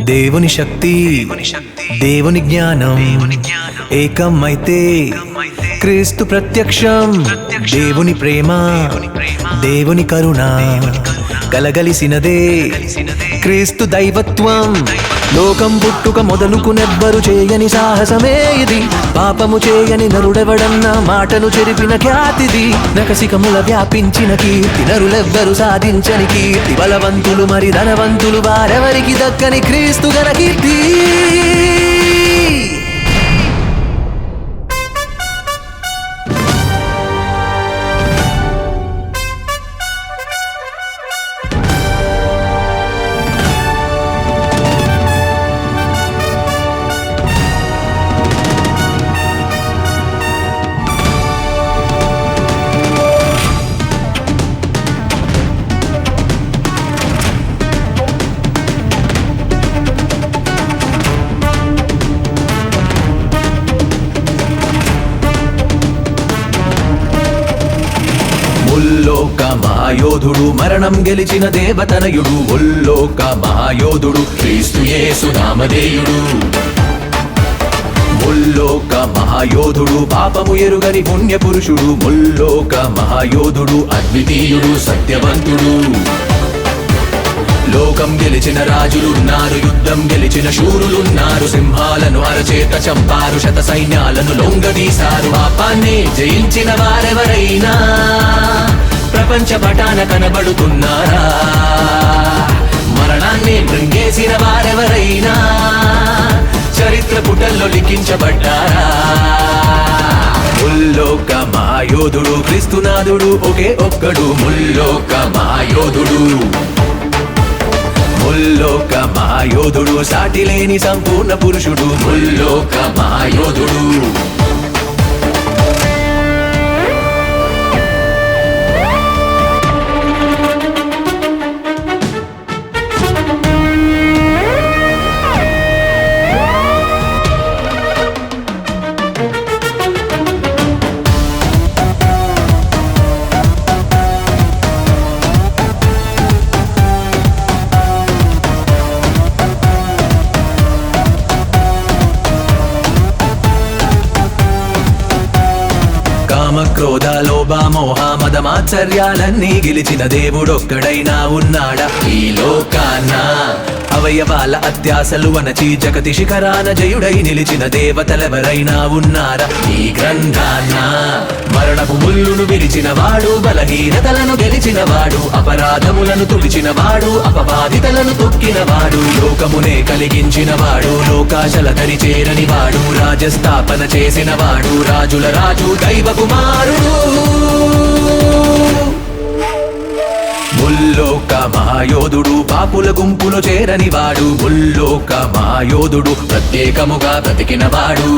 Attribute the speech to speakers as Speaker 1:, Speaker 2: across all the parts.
Speaker 1: దేవుని శక్తి దేవుని జ్ఞానం ఏకమైతే క్రీస్తు ప్రత్యక్షం దేవుని ప్రేమ దేవుని కరుణ కలగలిసినదే క్రీస్తు దైవత్వం లోకం పుట్టుక మొదలుకునెవ్వరు చేయని సాహసమే ఇది పాపము చేయని నరుడెవడన్న మాటను చెరిపిన ఖ్యాతిది నకసికముల వ్యాపించిన కీర్తి నరులెవ్వరు సాధించని కీర్తి బలవంతులు మరి ధనవంతులు వారెవరికి దక్కని క్రీస్తు గల కీర్తి ముల్లోక మహాయోధుడు మరణం గెలిచిన దేవతనయుడు ముల్లోక మహాయోధుడు క్రీస్తు యేసు నామధేయుడు ముల్లోక మహాయోధుడు పాపము ఎరుగని పుణ్య పురుషుడు ముల్లోక మహాయోధుడు అద్వితీయుడు సత్యవంతుడు లోకం గెలిచిన రాజులున్నారు యుద్ధం గెలిచిన శూరులున్నారు సింహాలను అరచేత చంపారు శత సైన్యాలను లొంగదీశారు పాపాన్ని జయించిన వారెవరైనా ప్రపంచ పటాన కనబడుతున్నారా మరణాన్ని మృంగేసిన వారెవరైనా చరిత్ర పుటల్లో లిఖించబడ్డారా ముల్లోక మహాయోధుడు క్రీస్తునాథుడు ఒకే ఒక్కడు ముల్లోక మహాయోధుడు ముల్లోక మహాయోధుడు సాటి లేని సంపూర్ణ పురుషుడు ముల్లోక మహాయోధుడు క్రోధ లోభ మోహ మద మాత్సర్యాలన్నీ గెలిచిన దేవుడొక్కడైనా ఉన్నాడా ఈ లోకాన అవయవాల అత్యాసలు వనచి జగతి శిఖరాన జయుడై నిలిచిన దేవతలెవరైనా ఉన్నారా ఈ గ్రంథాన మరణపు ముల్లును విరిచిన వాడు బలహీనతలను గెలిచిన వాడు అపరాధములను తుడిచిన వాడు అపబాధితలను తొక్కిన వాడు లోకమునే కలిగించిన వాడు లోకాశల దరి చేరని వాడు రాజస్థాపన చేసిన వాడు రాజుల రాజు దైవ కుమారుడు ముల్లోక మహాయోధుడు పాపుల గుంపులో చేరని వాడు ముల్లోక మహాయోధుడు ప్రత్యేకముగా బ్రతికినవాడు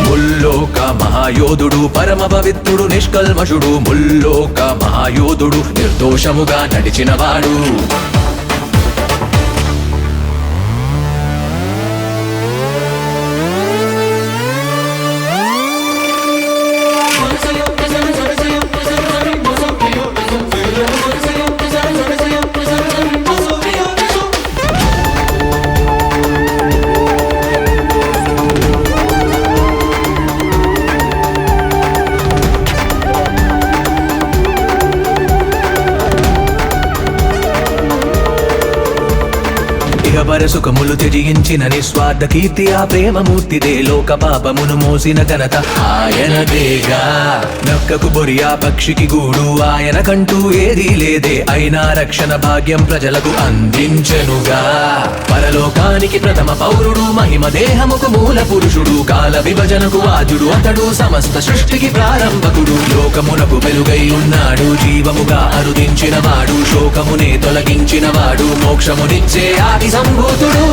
Speaker 1: ముల్లోక మహాయోధుడు పరమ పవిత్రుడు నిష్కల్మషుడు ముల్లోక మహాయోధుడు నిర్దోషముగా నడిచినవాడు సుఖములు త్యజించిన నిస్వార్థ కీర్తి ఆ ప్రేమమూర్తిదే లోక పాపమును మోసిన ఘనత ఆయనదేగా నక్కకు బొరియా పక్షికి గూడు ఆయన కంటూ ఏదీ లేదే అయినా రక్షణ భాగ్యం ప్రజలకు అందించెనుగా పరలోకానికి ప్రథమ పౌరుడు మహిమ దేహముకు మూల పురుషుడు కాల విభజనకు ఆద్యుడు అతడు సమస్త సృష్టికి ప్రారంభకుడు లోకమునకు వెలుగై ఉన్నాడు జీవముగా అరుదించిన వాడు శోకమునే తొలగించిన వాడు మోక్షమునిచ్చే ఆది సంభూతుడు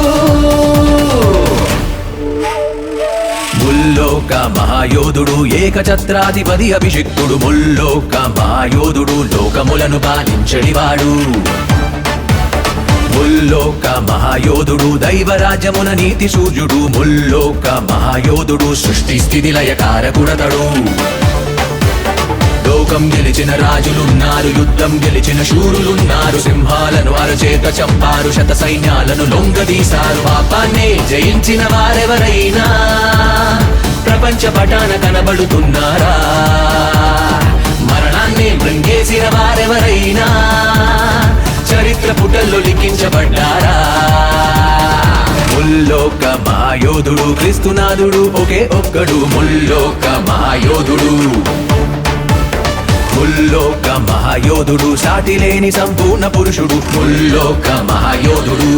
Speaker 1: ముల్లోక మహాయోధుడు ఏకఛత్రాధిపతి అభిషిక్తుడు ముల్లోక మహాయోధుడు లోకములను పాలించడివాడు ముల్లోక మహాయోధుడు దైవరాజ్యమున నీతి సూర్యుడు ముల్లోక మహాయోధుడు సృష్టి స్థితి లయకారకుడతడు లోకం గెలిచిన రాజులున్నారు, యుద్ధం గెలిచిన శూరులున్నారు. సింహాలను అరచేత చంపారు, శత సైన్యాలను లొంగదీశారు. పాపాన్నే జయించిన వారెవరైనా ప్రపంచ పటాన కనబడుతున్నారా? మరణాన్ని మృంగేసిన వారెవరైనా చరిత్ర పుటల్లో లిఖించబడ్డారా? ముల్లోక మహాయోధుడు క్రీస్తునాథుడు ఒకే ఒక్కడు. ముల్లోక మహాయోధుడు, ముల్లోక మహాయోధుడు, సాటి లేని సంపూర్ణ పురుషుడు. ముల్లోక మహాయోధుడు.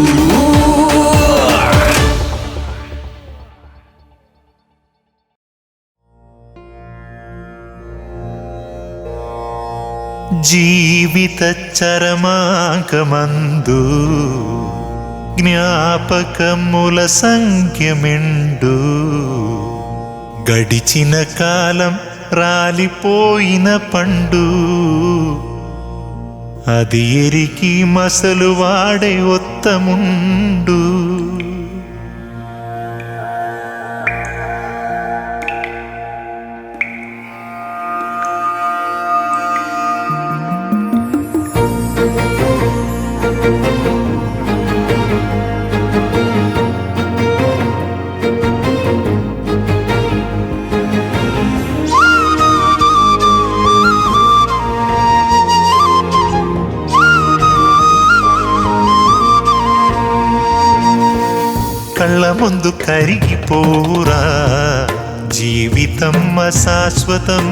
Speaker 2: జీవిత చరమాంకమందు జ్ఞాపకముల సంఖ్యమెండు. గడిచిన కాలం రాలిపోయిన పండు, అది ఎరికి మసలు వాడే ఒత్తముండు. కళ్ళ ముందు కరిగిపోరా జీవితం అశాశ్వతం.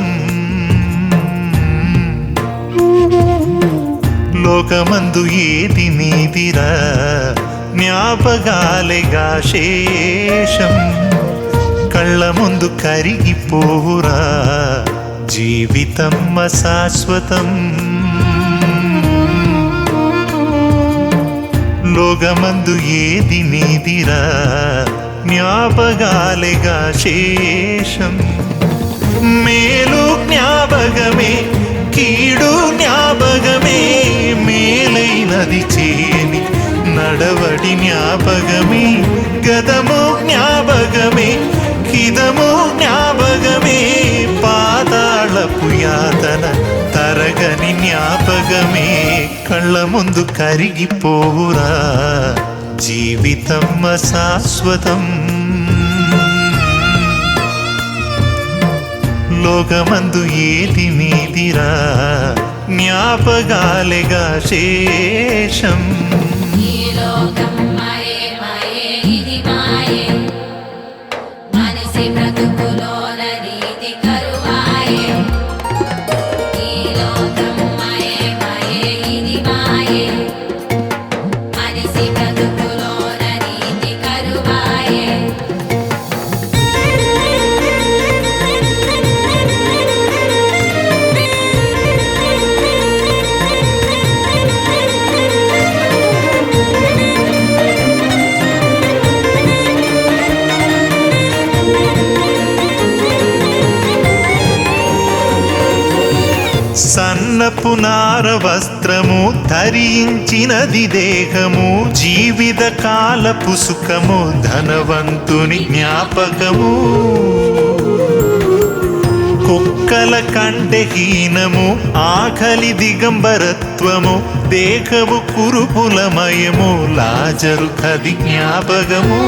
Speaker 2: లోకమందు ఏది నీదిరా జ్ఞాపకాలేగా శేషం. కళ్ళ ముందు కరిగిపోరా జీవితం అశాశ్వతం. లోకమందు ఏది నీదిరా జ్ఞాపకాలేగా శేషం. మేలు జ్ఞాపకమే కీడు జ్ఞాపకమే, మేలైనది చేయని నడవడి జ్ఞాపకమే. గతము జ్ఞాపకమే కిదము జ్ఞాపకమే, పాతాళపు యాతన తరగని జ్ఞాపకమే. కళ్ళ ముందు కరిగిపోవురా జీవితం అశాశ్వతం. లోకమందు ఏది నీదిరా జ్ఞాపకాలేగా శేషం. సన్నపు నార వస్త్రము ధరించినది దేహము, జీవిత కాలపు సుఖము ధనవంతుని జ్ఞాపకము. కుక్కల కంటే హీనము ఆకలి దిగంబరత్వము, దేహము కురుపులమయము లాజరు కది జ్ఞాపకము.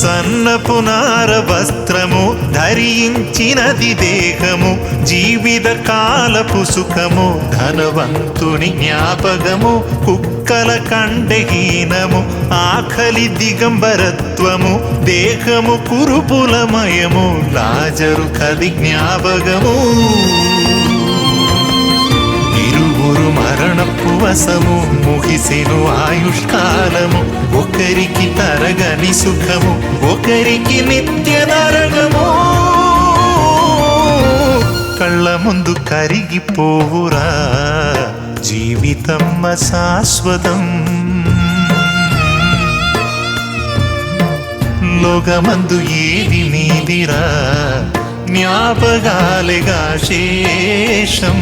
Speaker 2: సన్నపు నార వస్త్రము ధరించినది దేహము, జీవిత కాలపు సుఖము ధనవంతుని జ్ఞాపకము. కుక్కల కంటే హీనము ఆకలి దిగంబరత్వము, దేహము కురుపులమయము లాజరు కది జ్ఞాపకము. ఇరువురు మరణపు వశము, ముగిసెను ఆయుష్కాలము. ఒకరికి తరగని సుఖము, ఒకరికి నిత్య నరకము. కళ్ళ ముందు కరిగిపోవురా జీవితం అశాశ్వతం. లోకమందు ఏది నీదిరా జ్ఞాపకాలేగా శేషం.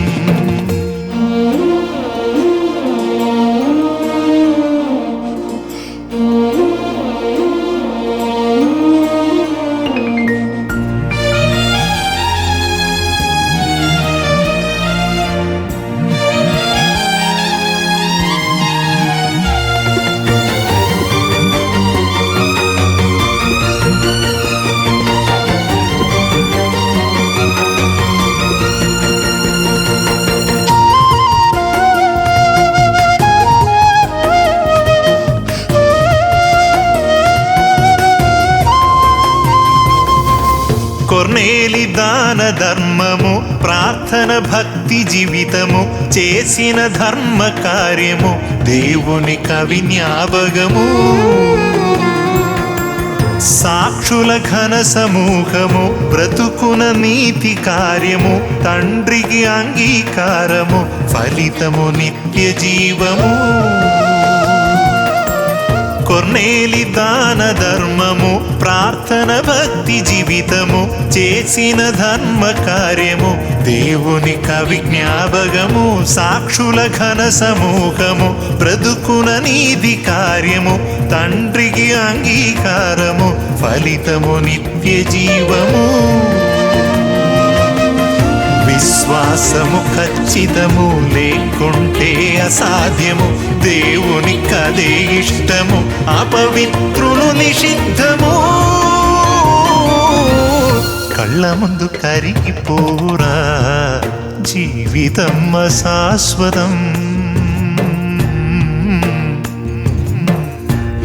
Speaker 2: ధర్మము ప్రార్థన భక్తి జీవితము చేసిన ధర్మ కార్యము దేవుని కవి జ్ఞాపకము సాక్షుల ఘన సమూహము బ్రతుకున నీతి కార్యము తండ్రికి అంగీకారము ఫలితము నిత్య జీవము కొర్నేలి దాన ధర్మము ప్రార్థన భక్తి జీవితము చేసిన ధర్మ కార్యము దేవుని కవి జ్ఞాపకము సాక్షుల ఘన సమూహము బ్రతుకున నీతి కార్యము తండ్రికి అంగీకారము ఫలితము నిత్య జీవము విశ్వాసము ఖచ్చితము లేకుంటే అసాధ్యము దేవుని కదే ఇష్టము అపవిత్రులు నిషిద్ధము కళ్ళ ముందు కరిగిపోరా జీవితం అశాశ్వతం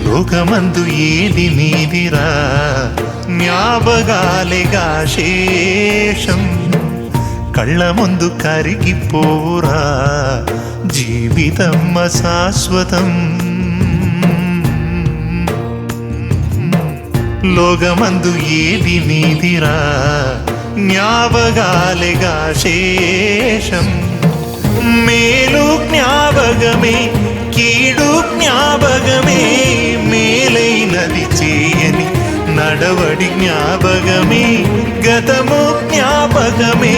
Speaker 2: లోకమందు ఏది నీదిరా జ్ఞాపకాలేగా శేషం కళ్ళ ముందు కరిగిపోరా జీవితం అశాశ్వతం లోకమందు ఏది నీదిరా జ్ఞాపకాలేగా శేషం మేలు జ్ఞాపకమే కీడు జ్ఞాపకమే మేలైనది చేయని నడవడి జ్ఞాపకమే గతము జ్ఞాపకమే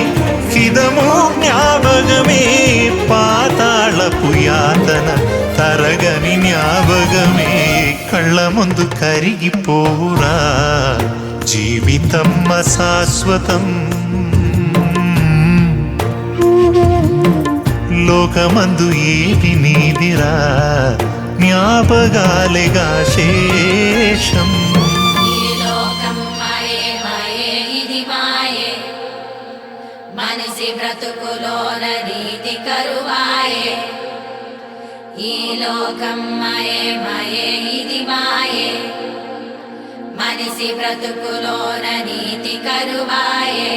Speaker 2: హితము జ్ఞాపకమే పాతాళపు యాతన తరగని జ్ఞాపకమే కళ్ళ ముందు కరిగిపోవురా జీవితం అశాశ్వతం లోకమందు ఏది నీదిరా జ్ఞాపకాలేగా శేషం
Speaker 3: మనిషి బ్రతుకులోన నీతి కరువాయే ఈ లోకం మయే మయే ఇది మాయే మనిషి బ్రతుకులోన నీతి కరువాయే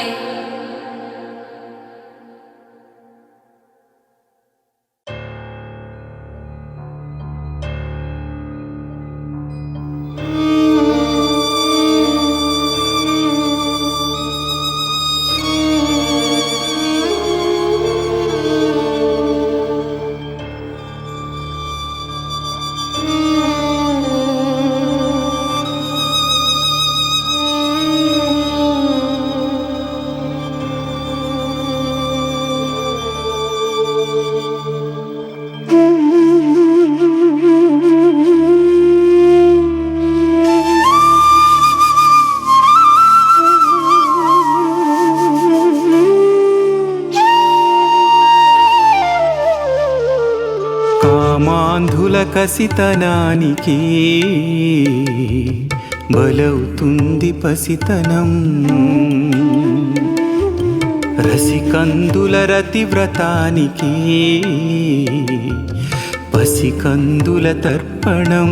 Speaker 4: కామాంధుల కసితనానికి బలవుతుంది పసితనం రసికందుల రతివ్రతానికి పసికందుల తర్పణం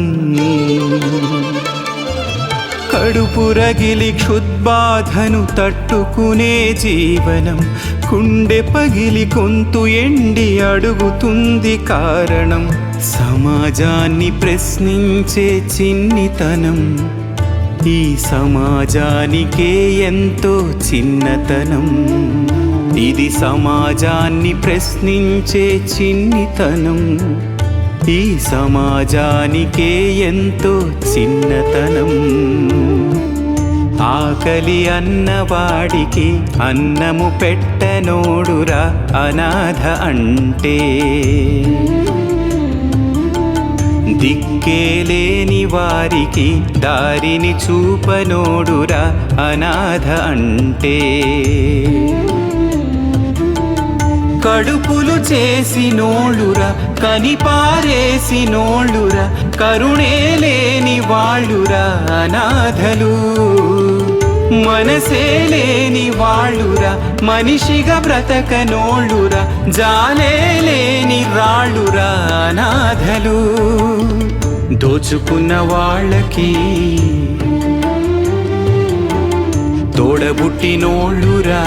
Speaker 4: కడుపు రగిలి క్షుద్బాధను తట్టుకునే జీవనం కుండె పగిలి గొంతు ఎండి అడుగుతుంది కారణం సమాజాన్ని ప్రశ్నించే చిన్నితనం ఈ సమాజానికే ఎంతో చిన్నతనం ఇది సమాజాన్ని ప్రశ్నించే చిన్నితనం ఈ సమాజానికే ఎంతో చిన్నతనం ఆకలి అన్నవాడికి అన్నము పెట్టనోడురా అనాథ అంటే దిక్కేలేని వారికి దారిని చూపనోడురా అనాథ అంటే కడుపులు చేసినోళ్ళురా కనిపారేసినోళ్ళురా కరుణే లేని వాళ్ళురా అనాథలు మనసే లేని వాళ్ళురా మనిషిగా బ్రతకనోళ్ళురా జాలే లేని రాళ్ళురా అనాథలు దోచుకున్న వాళ్ళకి తోడబుట్టినోళ్ళురా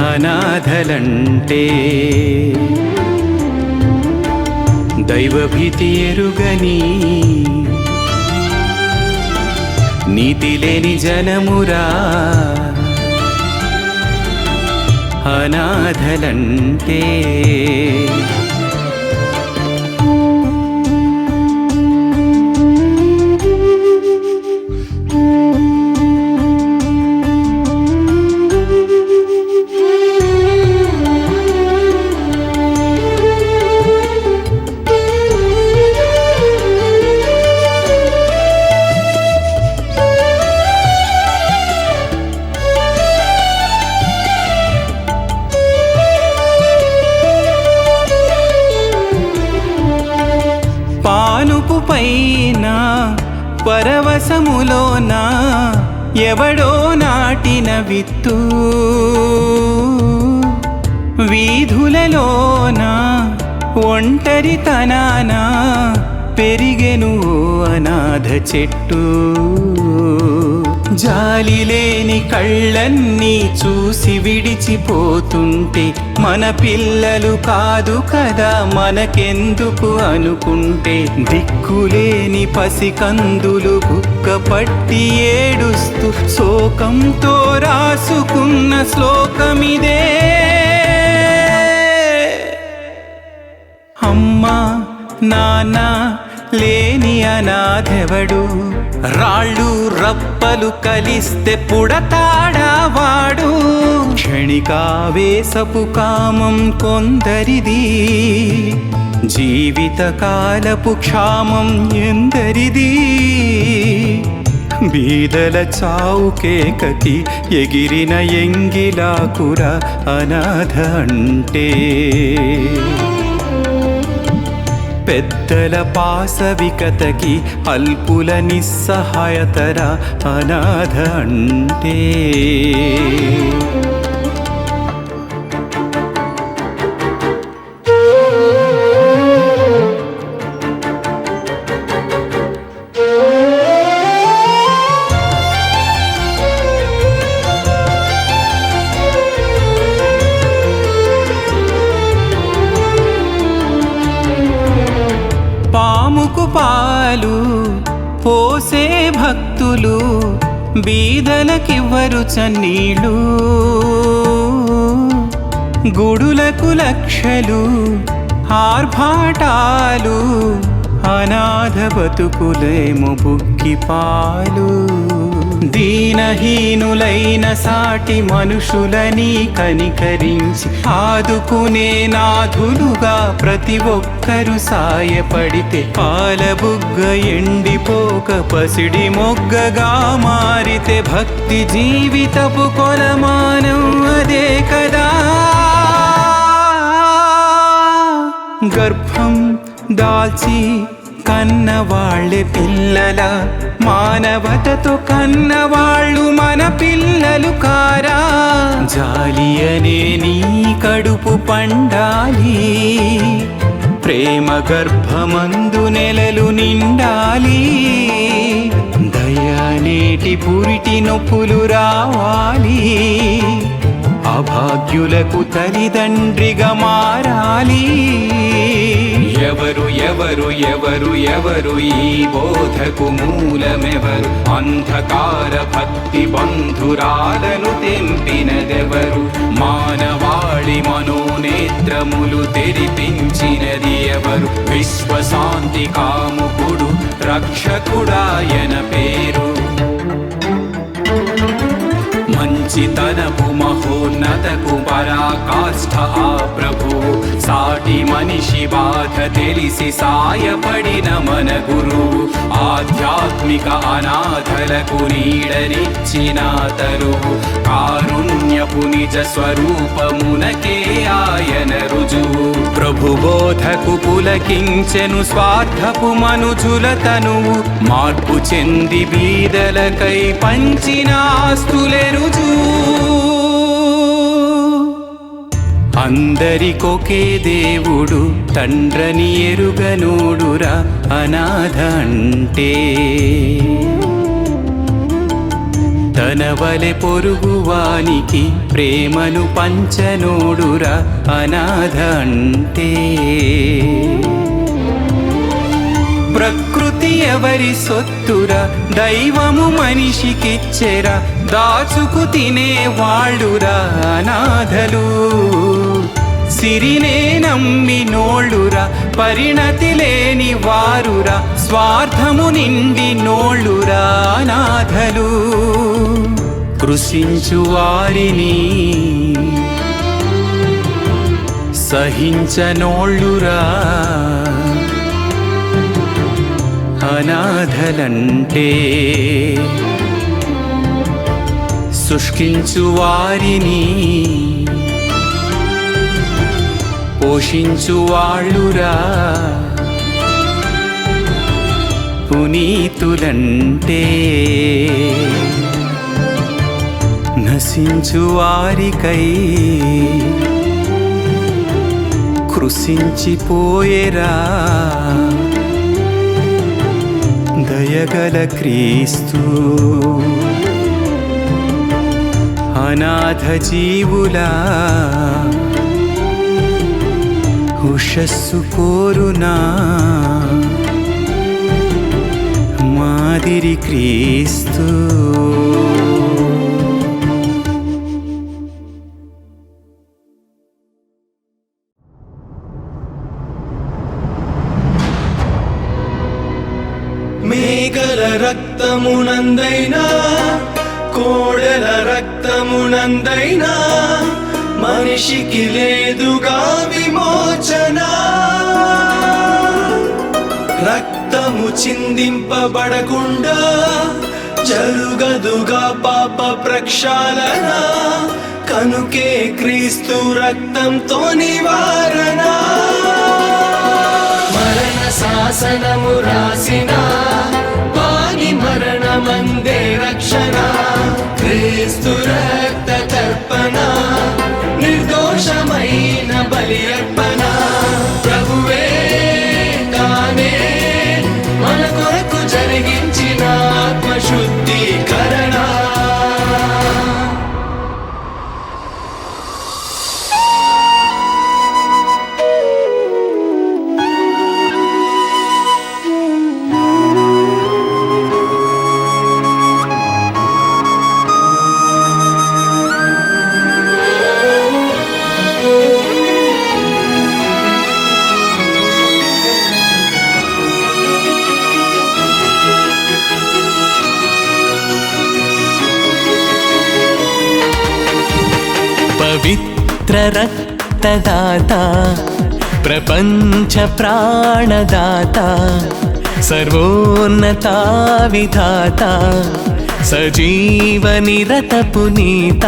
Speaker 4: అనాథలంటే. దైవభీతి ఎరుగని నీతి లేని జనమురా అనాథలంటే. పానుపు పైన పరవశములోన ఎవడో నాటిన విత్తు, వీధులలోన ఒంటరితనాన పెరిగెను అనాథ చెట్టు. జాలి లేని కళ్ళన్నీ చూసి విడిచిపోతుంటే మన పిల్లలు కాదు కదా మనకెందుకు అనుకుంటే, దిక్కులేని పసికందులు బుక్క పట్టి ఏడుస్తూ శోకంతో రాసుకున్న శ్లోకమిదే. అమ్మా నాన్న లేని అనాథెవడు, రాళ్ళు రప్పలు కలిస్తే పుడతాడావాడు. క్షణికావేశపు కామం కొందరిది, జీవితకాలపు క్షామం ఎందరిది. బీదల చావుకే కతి ఎగిరిన ఎంగిలాకుర అనాథ అంటే. పెద్దల పాశవికతకి అల్పుల నిస్సహాయతర అనాథ అంటే. పాముకు పాలు పోసే భక్తులు బీదలకివ్వరు చన్నీళ్ళు, గుడులకు లక్షలు ఆర్భాటాలు అనాథ బతుకులేమో బుక్కి పాలు. దీనహీనులైన సాటి మనుషులని కనికరించి ఆదుకునే నాథులుగా ప్రతి ఒక్కరు సాయపడితే, పాలబుగ్గ ఎండిపోక పసిడి మొగ్గగా మారితే భక్తి జీవితపు కొలమానం అదే కదా. గర్భం దాల్చి కన్నవాళ్ళే పిల్లల, మానవతతో కన్నవాళ్ళు మన పిల్లలు కారా. జాలి అనే నీ కడుపు పండాలి, ప్రేమ గర్భమందు నెలలు నిండాలి. దయానేటి పురిటి నొప్పులు రావాలి, అభాగ్యులకు తల్లిదండ్రిగా మారాలి. ఎవరు ఎవరు ఎవరు ఎవరు ఈ బోధకు మూలమెవరు, అంధకార భక్తి బంధురాలను తెంపినదెవరు, మానవాళి మనోనేత్రములు తెరిపించినది ఎవరు, విశ్వశాంతి కాముకుడు రక్షకుడాయన పేరు. మంచితనపు మహోన్నతకు పరాకాష్ఠ ఆ ప్రభు, సాటి మనిషి బాధ తెలిసి సాయపడిన మన గురువు, ఆధ్యాత్మిక అనాథలకు నీడనిచ్చిన తరువు, కారుణ్యపు నిజ స్వరూపమునకే ఆయన రుజువు. ప్రభుబోధకు పులకించెను స్వార్థపు మనుజుల తనువు, మార్పు చెంది బీదలకై పంచిన ఆస్తులే రుజువు. అందరికొకే దేవుడు తండ్రని ఎరుగనోడురా అనాథ అంటే. తన వలె పొరుగువానికి ప్రేమను పంచనోడురా అనాథ అంటే. ప్రకృతి ఎవరి సొత్తురా, దైవము మనిషికిచ్చెరా, దాచుకు తినేవాళ్ళురా అనాథలు. సిరినే నమ్మినోళ్ళురా, పరిణతి లేని వారురా, స్వార్థము నిండి నోళ్ళురా అనాథలు. కృషించు వారిని సహించనోళ్ళురా అనాథలంటే. శుష్కించు వారిని పోషించు వాళ్ళురా పునీతులంటే. నశించు వారికై కృషించిపోయేరా దయగల క్రీస్తు. అనాథ జీవులా ఉషస్సు కోరునా మాదిరి క్రీస్తు.
Speaker 5: మేకల రక్తమునందైనా కోడెల రక్తమునందైనా మనిషికి లేదుగా విమోచన. రక్తము చిందింపబడకుండా జరుగదుగా పాప ప్రక్షాళన. కనుకే క్రీస్తు రక్తంతో నివారణ. మరణ శాసనము రాసిన వాని మరణమందే రక్షణ. క్రీస్తు రక్త తర్పణ, నిర్దోషమైన బలి అర్పణ. ప్రభువే తానే మన కొరకు జరిగించిన ఆత్మశుద్ధీకరణ.
Speaker 1: పవిత్ర రక్తదాత, ప్రపంచ ప్రాణదాత, సర్వోన్నత విధాత, సజీవ నిరత పునీత,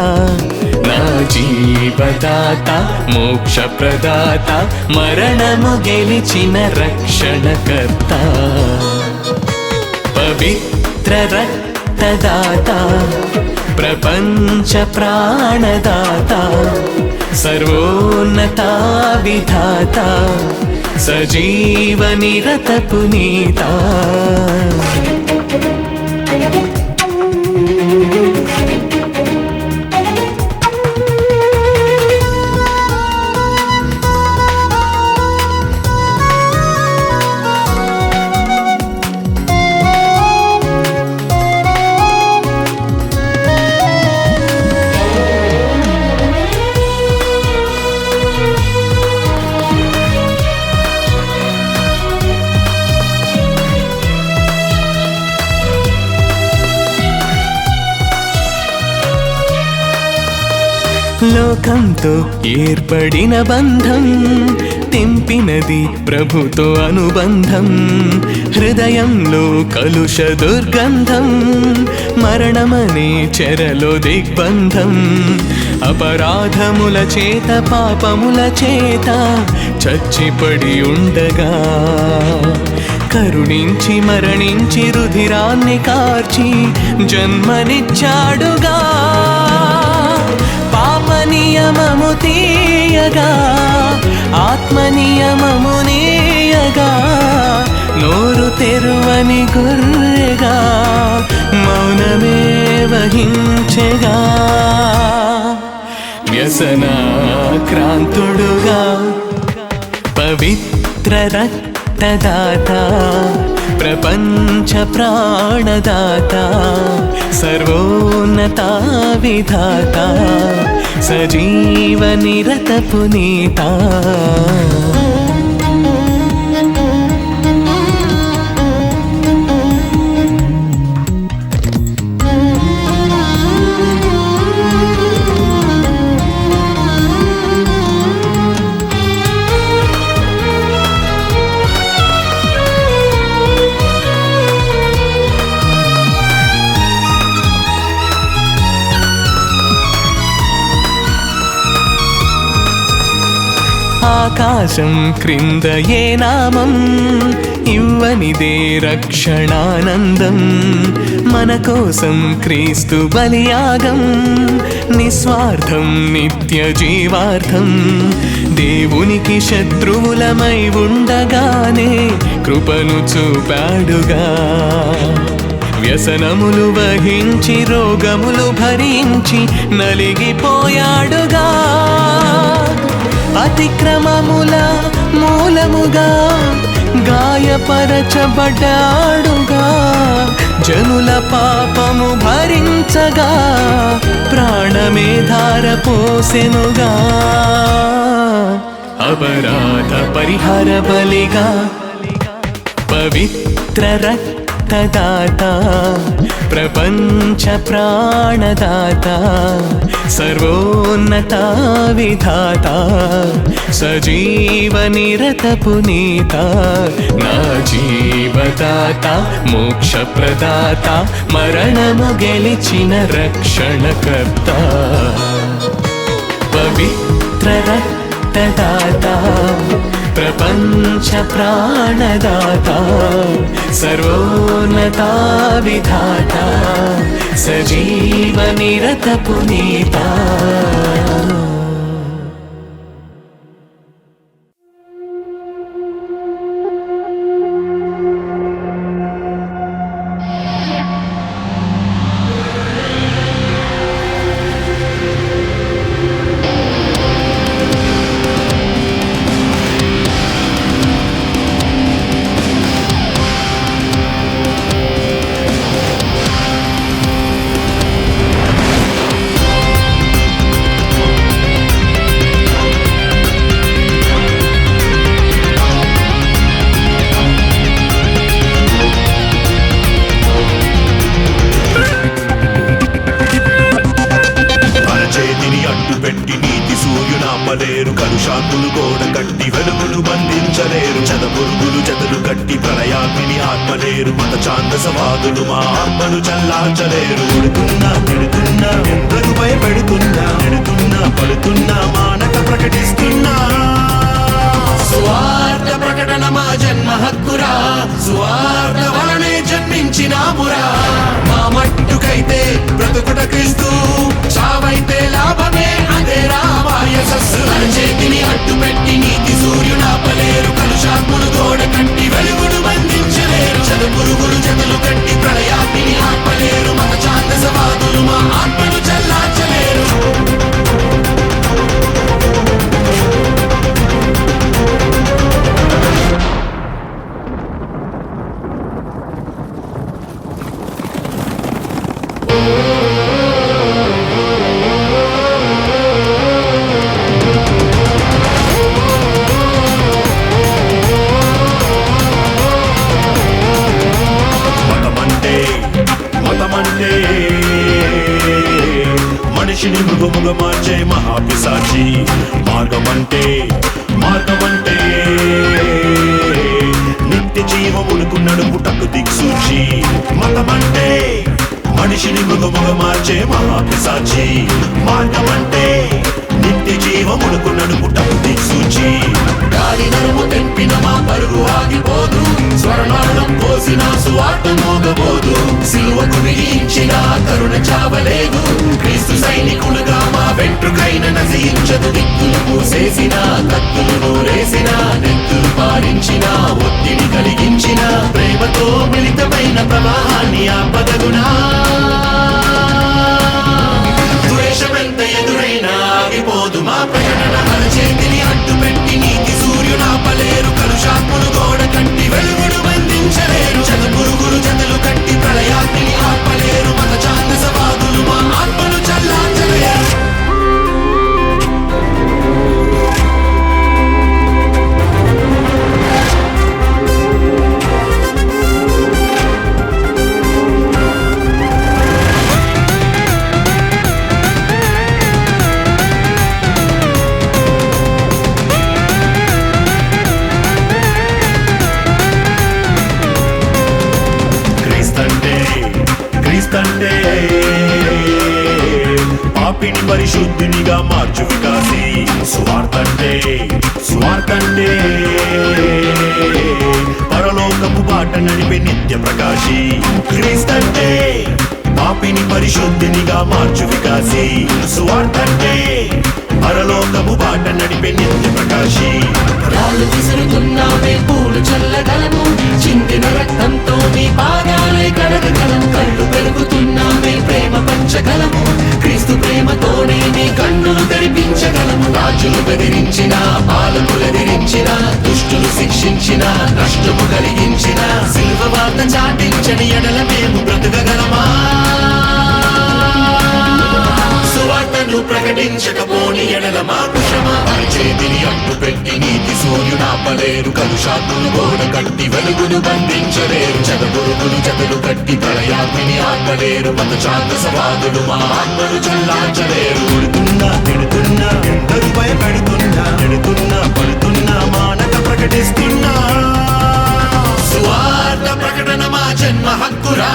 Speaker 1: నా జీవదాత, మోక్ష ప్రదాత, మరణము గెలిచిన రక్షణకర్త. పవిత్ర రక్తదాత, ప్రపంచ ప్రాణదాత, సర్వోన్నత విధాత, సజీవ నిరత పునీత. లోకంతో ఏర్పడిన బంధం, తెంపినది ప్రభుతో అనుబంధం. హృదయంలో కలుష దుర్గంధం, మరణమనే చెరలో దిగ్బంధం. అపరాధముల చేత పాపముల చేత చచ్చిపడి ఉండగా, కరుణించి మరణించి రుధిరాన్ని కార్చి జన్మనిచ్చాడుగా. పాప నియమము తీయగా, ఆత్మ నియమము నీయగా, నోరు తెరువని గొర్రెగా మౌనమే వహించెగా వ్యసనాక్రాంతుడుగా పవిత్ర రక్తదాత ప్రపంచ ప్రాణదాత సర్వోన్నత విధాత సజీవ నిరత పునీత ఆకాశం క్రింద ఏ నామం ఇవ్వనిదే రక్షణానందం మన కోసం క్రీస్తు బలియాగం నిస్వార్థం నిత్య జీవార్థం దేవునికి శత్రువులమై ఉండగానే కృపను చూపాడుగా వ్యసనములు వహించి రోగములు భరించి నలిగిపోయాడుగా అతిక్రమముల మూలముగా గాయపరచబడ్డాడుగా జనుల పాపము భరించగా ప్రాణమే ధార పోసెనుగా అపరాధ పరిహార బలిగా పవిత్ర రక్తదాత ప్రపంచ ప్రాణదాత సర్వోన్నత విధాత సజీవ నిరత పునీత నా జీవదాత మోక్ష ప్రదాత మరణము గెలిచిన రక్షణకర్త పవిత్ర రక్తదాత ప్రపంచ ప్రాణదాత సర్వోన్నత విధాత సజీవ నిరత పునీత
Speaker 2: కలుషాంతులు గోడ కట్టి వెలుగులు బంధించలేరు చదపురుగులు జతలు కట్టి ప్రళయాగ్ని ఆత్మలేరు మత ఛాందసవాదులు మా ఆత్మను చల్లార్చలేరు కొడుతున్నా పెడుతున్నా ఎందరు భయపెడుతున్నా పెడుతున్నా పడుతున్నా మానక ప్రకటిస్తున్నా
Speaker 5: సువార్త ప్రకటన మా జన్మ హక్కురా సువార్త వలనే జన్మించినామురా మా మట్టుకైతే బ్రతుకుట క్రీస్తు చావైతే లాభమే అదే రామాయసస్సు చేతిని అడ్డుపెట్టి నీతి సూర్యునాపలేరు కలుషాత్ములు గోడ కట్టి వెలుగుడు బంధించలేరు చదుపురుగులు జతలు కట్టి ప్రళయాగ్ని ఆపలేరు మత ఛాందసవాదులు మా ఆత్మను చల్లార్చలేరు
Speaker 2: మనిషిని మృగముగా మార్చే మహాపిశాచి మార్గమంటే నిత్య జీవములకు నడుపుటకు దిక్సూచి మతమంటే మనిషిని మృగముగా మార్చే మహాపిశాచి మార్గమంటే నిత్య జీవములకు నడుపుటకు దిక్సూచి
Speaker 5: గాలి నరుము తెంపిన మా పరుగు ఆగిపోదు స్వర్ణాళం పోసిన సువార్త మోగబోదు సిలువకు విధించిన కరుణ చావలేదు క్రీస్తు సైనికులుగా మా వెంట్రుకైన నశించదు దిక్కులు పూసేసిన కత్తులు నూరేసిన నెత్తులు పారించిన ఒత్తిడి కలిగించిన ప్రేమతో మిళితమైన ప్రవాహాన్ని ఆపదగునా
Speaker 2: మా ప్రకటన అరచేతిని అడ్డుపెట్టి నీతి సూర్యునాపలేరు కలుషాత్ములు గోడ కట్టి వెలుగుడు బంధించలేరు జన పురుగులు జతలు కట్టి ప్రళయాగ్నిని ఆపలేరు మత ఛాందసవాదులు మా ఆత్మను చల్లార్చలేరు క్రీస్తంటే పాపిని పరిశుద్ధునిగా మార్చు వికాసి సువార్తంటే పరలోకపు బాట నడిపే నిత్య ప్రకాశి క్రీస్తంటే పాపిని పరిశుద్ధునిగా మార్చు వికాసి సువార్తంటే పరలోకపు బాట నడిపే నిత్య ప్రకాశి
Speaker 5: రాళ్ళు విసురుతున్నామే పూలు చల్లగలము చిందిన రక్తంతో నీ పాదాలే కడగగలం కళ్ళు పెరుగుతున్నామే ప్రేమ పంచగలము క్రీస్తు ప్రేమతోనే నీ కన్నులు తెరిపించగలము రాజులు బెదిరించిన పాలకులెదిరించిన దుష్టులు శిక్షించిన నష్టము కలిగించిన సిల్వ వార్త చాటించని ఎడల మేము బ్రతకగలమా సువార్తను ప్రకటించకపోని ఎడల మా కుషమా చేతిని అడ్డు పెట్టి నీతి సూర్యునాపలేరు కలుషాత్ములు గోడ కట్టి వెలుగును బంధించలేరు జగబురుగులు జతలు కట్టి ప్రళయాగ్నిని ఆపలేరు మత ఛాందసవాదులు మా ఆత్మను చల్లార్చలేరు
Speaker 2: తిడుతున్నా ఎందరు భయపెడుతున్నా పడుతున్నా మానక ప్రకటిస్తున్నా
Speaker 5: సువార్త ప్రకటన మా జన్మ హక్కురా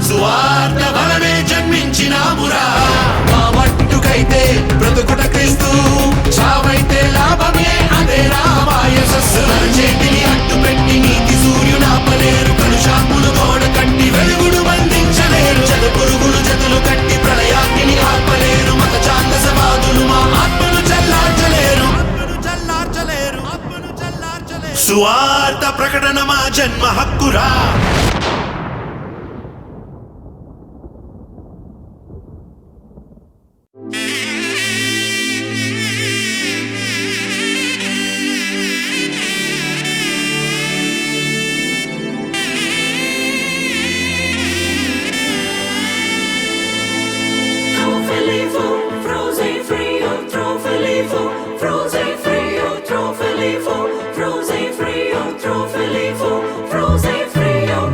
Speaker 5: సువార్త వలనే జన్మించినామురా మా మట్టుకైతే బ్రతుకుట క్రీస్తు చావైతే లాభమే అదే రామాయసస్సు చేతిని అడ్డు పెట్టి నీతి సూర్యునాపలేరు కలుషాత్ములు గోడ కట్టి వెలుగుడు బంధించలేరు జత పురుగులు జతలు కట్టి ప్రళయాగ్నిని ఆపలేరు మత ఛాందసవాదులు మా ఆత్మను చల్లార్చలేరు
Speaker 2: సువార్త ప్రకటన మా జన్మ హక్కురా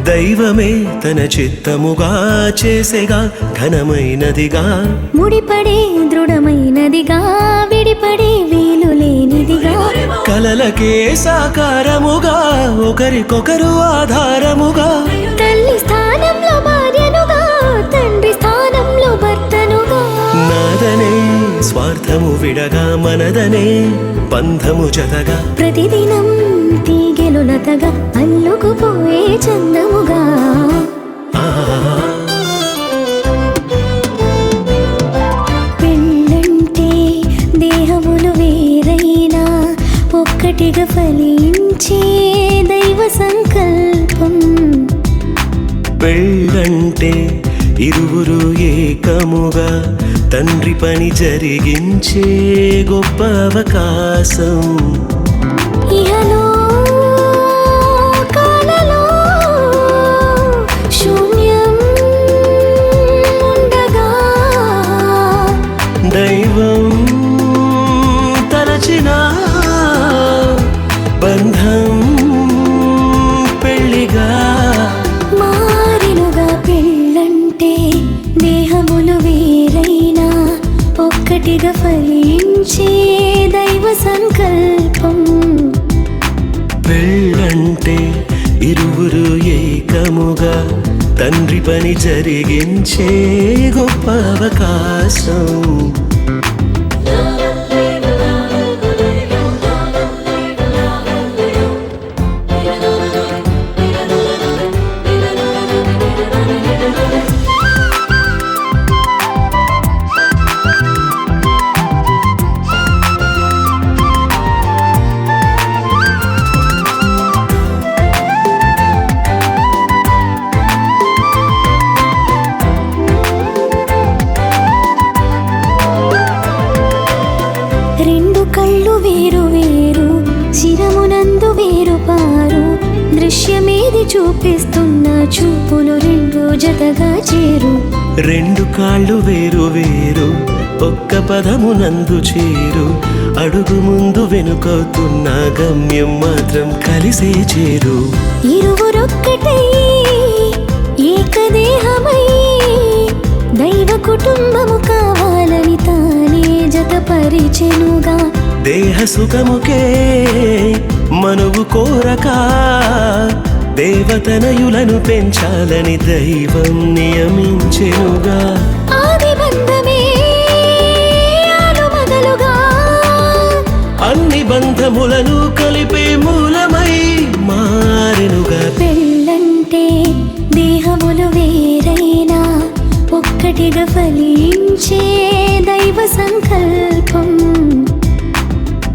Speaker 1: దైవమే తన చిత్తముగా చేసేగా ఘనమైనదిగా
Speaker 6: ముడిపడే దృఢమైనదిగా విడిపడే వీలు లేనిదిగా
Speaker 1: కలలకే సాకారముగా ఒకరికొకరు ఆధారముగా
Speaker 6: తల్లి స్థానంలో భార్యనుగా తండ్రి స్థానంలో భర్తనుగా
Speaker 1: నాదనే స్వార్థము విడగా మనదనే బంధము జతగా
Speaker 6: ప్రతిదినం తీగెలులతగా అల్లుకుపోయే చందముగా పెళ్ళంటే దేహములు వేరైనా ఒక్కటిగా ఫలించే దైవ సంకల్పం
Speaker 1: పెళ్ళంటే ఇరువురు ఏకముగా తండ్రి పని జరిగించే గొప్ప అవకాశం
Speaker 6: ఇహలో కాలలో శూన్యం ఉండగా
Speaker 1: దైవం తలచిన బంధం పెళ్ళిగా
Speaker 6: మారినుగా పెళ్ళంటే దేహములు వేరైనా ఒక్కటిగా ఫలించే దైవ సంకల్పం
Speaker 1: పెళ్ళంటే ఇరువురు ఏకముగా తండ్రి పని జరిగించే గొప్ప అవకాశం
Speaker 6: రెండు కళ్ళు వేరు వేరు, శిరమునందు వేరు పారు, దృశ్యమేది చూపిస్తున్న చూపులు రెండు జతగా చేరు.
Speaker 7: రెండు కాళ్ళు వేరు వేరు, ఒక్క పదమునందు చేరు, అడుగు ముందు వెనుకవుతున్న గమ్యం మాత్రం కలిసే చేరు.
Speaker 6: ఇరువురొక్కటై ఏకదేహమై దైవ కుటుంబము కావాలని తానే జతపరిచెనుగా.
Speaker 7: దేహ సుఖముకే మనువు కోరక దేవతనయులను పెంచాలని దైవం నియమించెనుగా.
Speaker 6: ఆది బంధమే ఆలుమగలుగా,
Speaker 7: అన్ని బంధములను కలిపే మూలమై మారెనుగా.
Speaker 6: పెళ్ళంటే దేహములు వేరైనా ఒక్కటిగా ఫలించే దైవ సంకల్పం.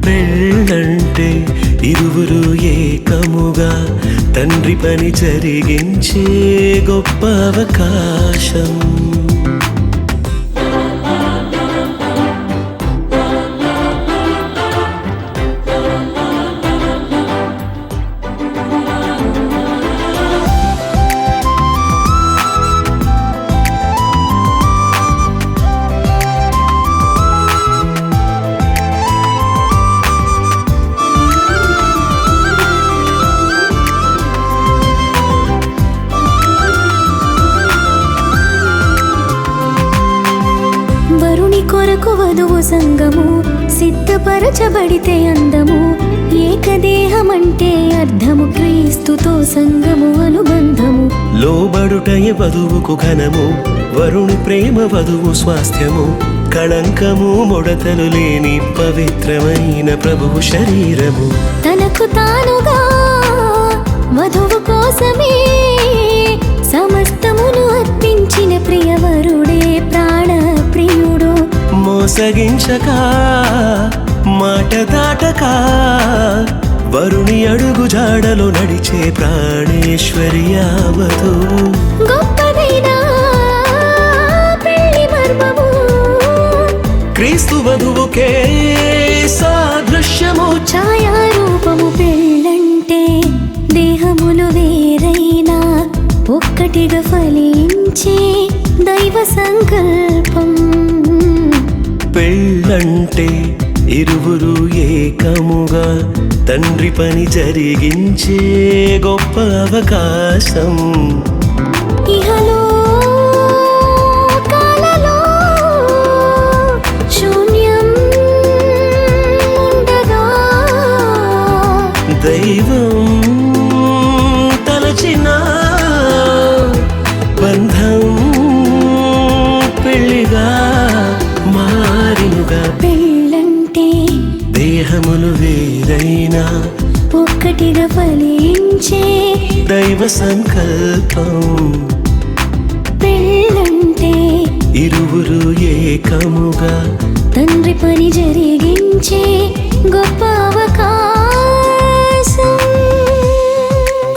Speaker 7: పెళ్ళంటే ఇరువురు ఏకముగా తండ్రి పని జరిగించే గొప్ప అవకాశం.
Speaker 6: వరుని కొరకు వధువు సంగము సిద్ధపరచబడితే అందము. ఏకదేహమంటే అర్థము, క్రీస్తుతో సంగము అనుబంధము.
Speaker 7: లోబడుటయే వధువుకు ఘనము, వరుని ప్రేమ వధువు స్వాస్థ్యము. కళంకము ముడతలు లేని పవిత్రమైన ప్రభువు శరీరము.
Speaker 6: తనకు తానుగా వధువు కోసమే సమస్తమును అర్పించిన ప్రియవరుడే ప్రాణ ప్రియుడు.
Speaker 7: మోసగించక మాట దాటక వరుని అడుగు జాడలో నడిచే ప్రాణేశ్వర్యావతు.
Speaker 6: గొప్పదైన పెళ్లి మర్మము
Speaker 7: క్రీస్తు వధువుకే సాదృశ్యము.
Speaker 6: ఛాయారూపము. పెళ్ళంటే దేహములు వేరైనా ఒక్కటిగా ఫలించే దైవ సంకల్పం.
Speaker 7: పెళ్ళంటే ఇరువురు ఏకముగా తండ్రి పని జరిగించే గొప్ప అవకాశం.
Speaker 6: ఇహలో కాలలో శూన్యం ఉండగా
Speaker 7: దైవం తలచిన బంధం పెళ్లిగా మారినుగా.
Speaker 6: పెళ్ళంటే
Speaker 7: దేహములు వేరైనా
Speaker 6: ఒక్కటిగా ఫలించే
Speaker 7: దైవ సంకల్పం.
Speaker 6: పెళ్ళంటే
Speaker 7: ఇరువురు ఏకముగా
Speaker 6: తండ్రి పని జరిగించే గొప్ప అవకాశం.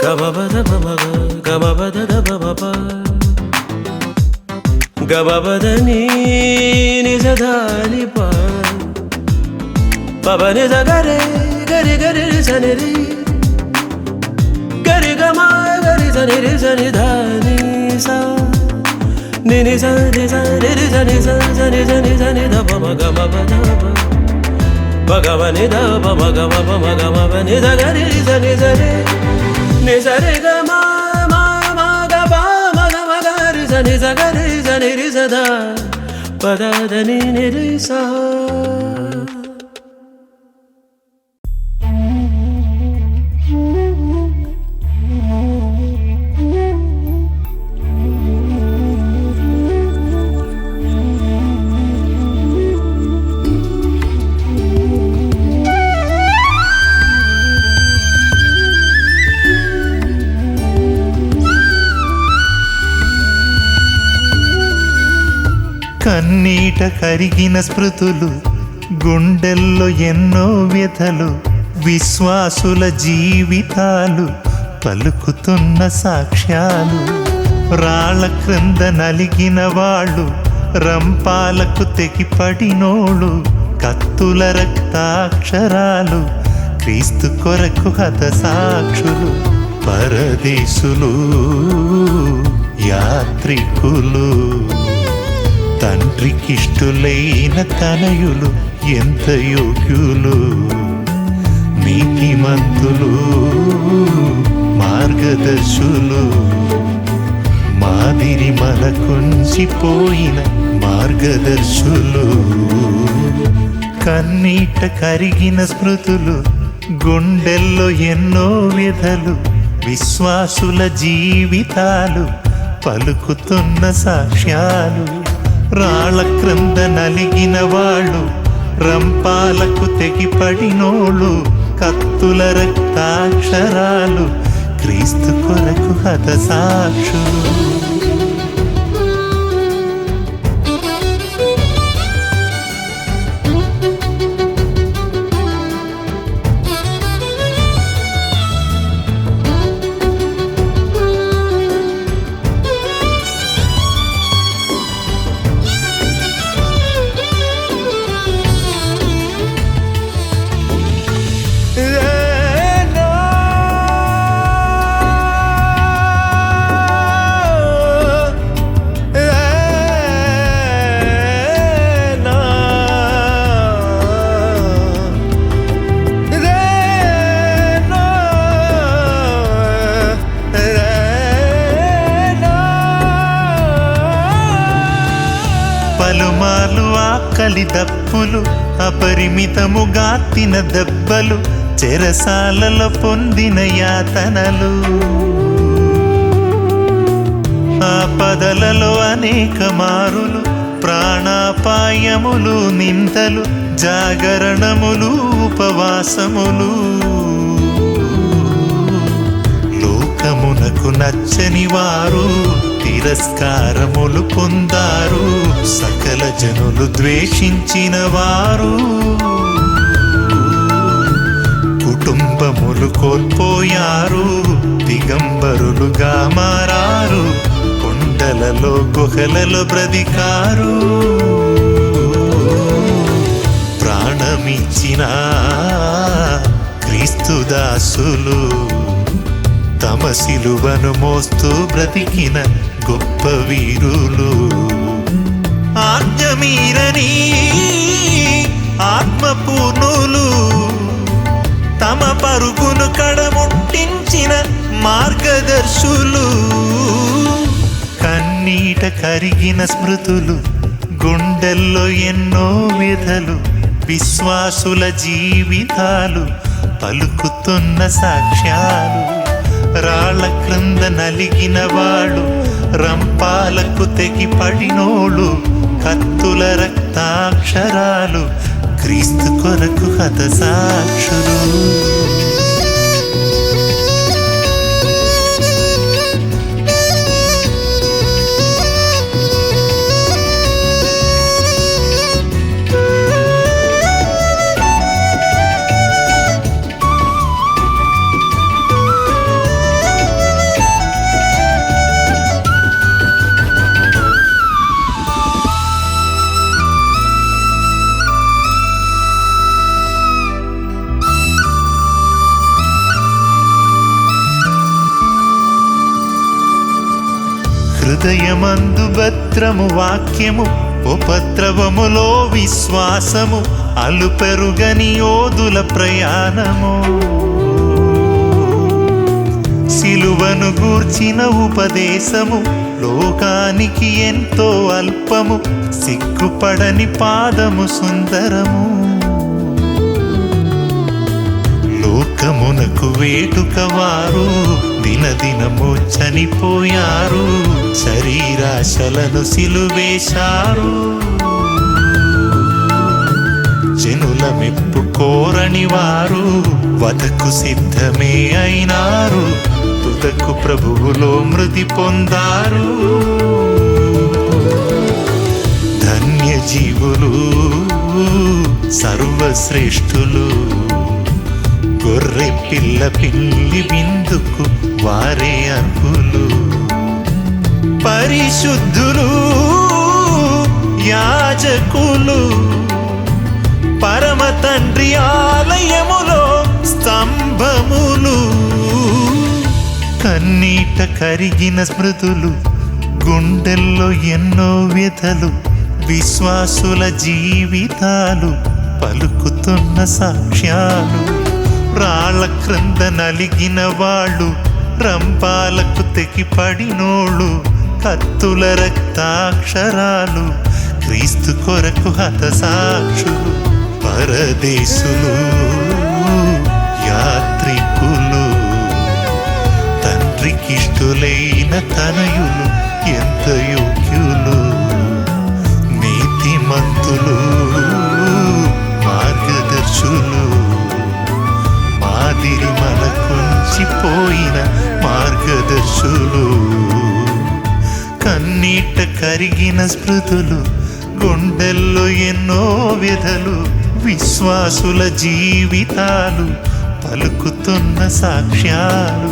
Speaker 7: గబబద బబగ గబబద దబబ గబబదని నిజదాని పబని జగరే గరి గరి సనిరి గరి గమ గరి సనిరి సని ధాని సా నిని సని సని సని సని సని సని దబ గబబ భగవని దబ మగమ మగమని జగరి సని సని ని సరి గమ సని సగరి సని రి సదా పదని నిరి సా.
Speaker 8: కన్నీట కరిగిన స్మృతులు, గుండెల్లో ఎన్నో వ్యథలు, విశ్వాసుల జీవితాలు పలుకుతున్న సాక్ష్యాలు. రాళ్ళ క్రింద నలిగిన వాళ్ళు, రంపాలకు తెగిపడినోళ్ళు, కత్తుల రక్తాక్షరాలు క్రీస్తు కొరకు హతసాక్షులు పరదేశులు యాత్రికులు తండ్రికిష్టులైన తనయులు ఎంత యోగ్యులు నీతిమంతులు మార్గదర్శులు మాదిరి మనకుంచిపోయిన మార్గదర్శులు కన్నీట కరిగిన స్మృతులు గుండెల్లో ఎన్నో వ్యధలు విశ్వాసుల జీవితాలు పలుకుతున్న సాక్ష్యాలు రాళ్ళ క్రింద నలిగిన వాళ్ళు రంపాలకు తెగిపడినోళ్ళు కత్తుల రక్తాక్షరాలు క్రీస్తు కొరకు హతసాక్షులు పలుమార్లు ఆకలి దప్పులు అపరిమితముగా తిన దెబ్బలు చెరసాలలో పొందిన యాతనలు ఆపదలలో అనేక మారులు ప్రాణాపాయములు నిందలు జాగరణములు ఉపవాసములు లోకమునకు నచ్చని వారు తిరస్కారములు పొందారు సకల జనులు ద్వేషించిన వారు కుటుంబములు కోల్పోయారు దిగంబరులుగా మారారు కొండలలో గుహలలో బ్రతికారు ప్రాణమిచ్చిన క్రీస్తు దాసులు తమ సిలువను మోస్తూ బ్రతికిన గొప్ప వీరులు ఆజ్ఞమీరని ఆత్మపూర్ణులు తమ పరుగును కడముట్టించిన మార్గదర్శులు కన్నీట కరిగిన స్మృతులు గుండెల్లో ఎన్నో వ్యధలు విశ్వాసుల జీవితాలు పలుకుతున్న సాక్ష్యాలు రాళ్ళ క్రింద నలిగిన వాడు రంపాలకు తెగిపడినోళ్ళు కత్తుల రక్తాక్షరాలు క్రీస్తు కొరకు హతసాక్షులు హృదయమందు భద్రము వాక్యము ఉపద్రవములో విశ్వాసము అలుపెరుగని యోధుల ప్రయాణము సిలువను గూర్చిన ఉపదేశము లోకానికి ఎంతో అల్పము సిగ్గుపడని పాదము సుందరము లోకమునకు వేటుక వారు దినదినము చనిపోయారు శరీరాశలను సిలువేశారు జనుల మెప్పు కోరని వారు వధకు సిద్ధమే అయినారు తుదకు ప్రభువులో మృతి పొందారు ధన్య జీవులు సర్వశ్రేష్ఠులు గొర్రె పిల్ల పిల్లి విందుకు వారే అర్హులు పరిశుద్ధులు యాజకులు తండ్రి ఆలయములో స్తంభములు కన్నీట కరిగిన స్మృతులు గుండెల్లో ఎన్నో వ్యథలు విశ్వాసుల జీవితాలు పలుకుతున్న సాక్ష్యాలు రాళ్ళ క్రింద నలిగిన వాళ్ళు రంపాలకు తెగిపడినోళ్ళు కత్తుల రక్తాక్షరాలు క్రీస్తు కొరకు హతసాక్షులు పరదేశులు యాత్రికులు తండ్రికిష్టులైన తనయులు ఎంత యోగ్యులు నీతిమంతులు మార్గదర్శులు మాదిరి మనకుంచిపోయిన మార్గదర్శులు కన్నీట కరిగిన స్మృతులు గుండెల్లో ఎన్నో వ్యధలు విశ్వాసుల జీవితాలు పలుకుతున్న సాక్ష్యాలు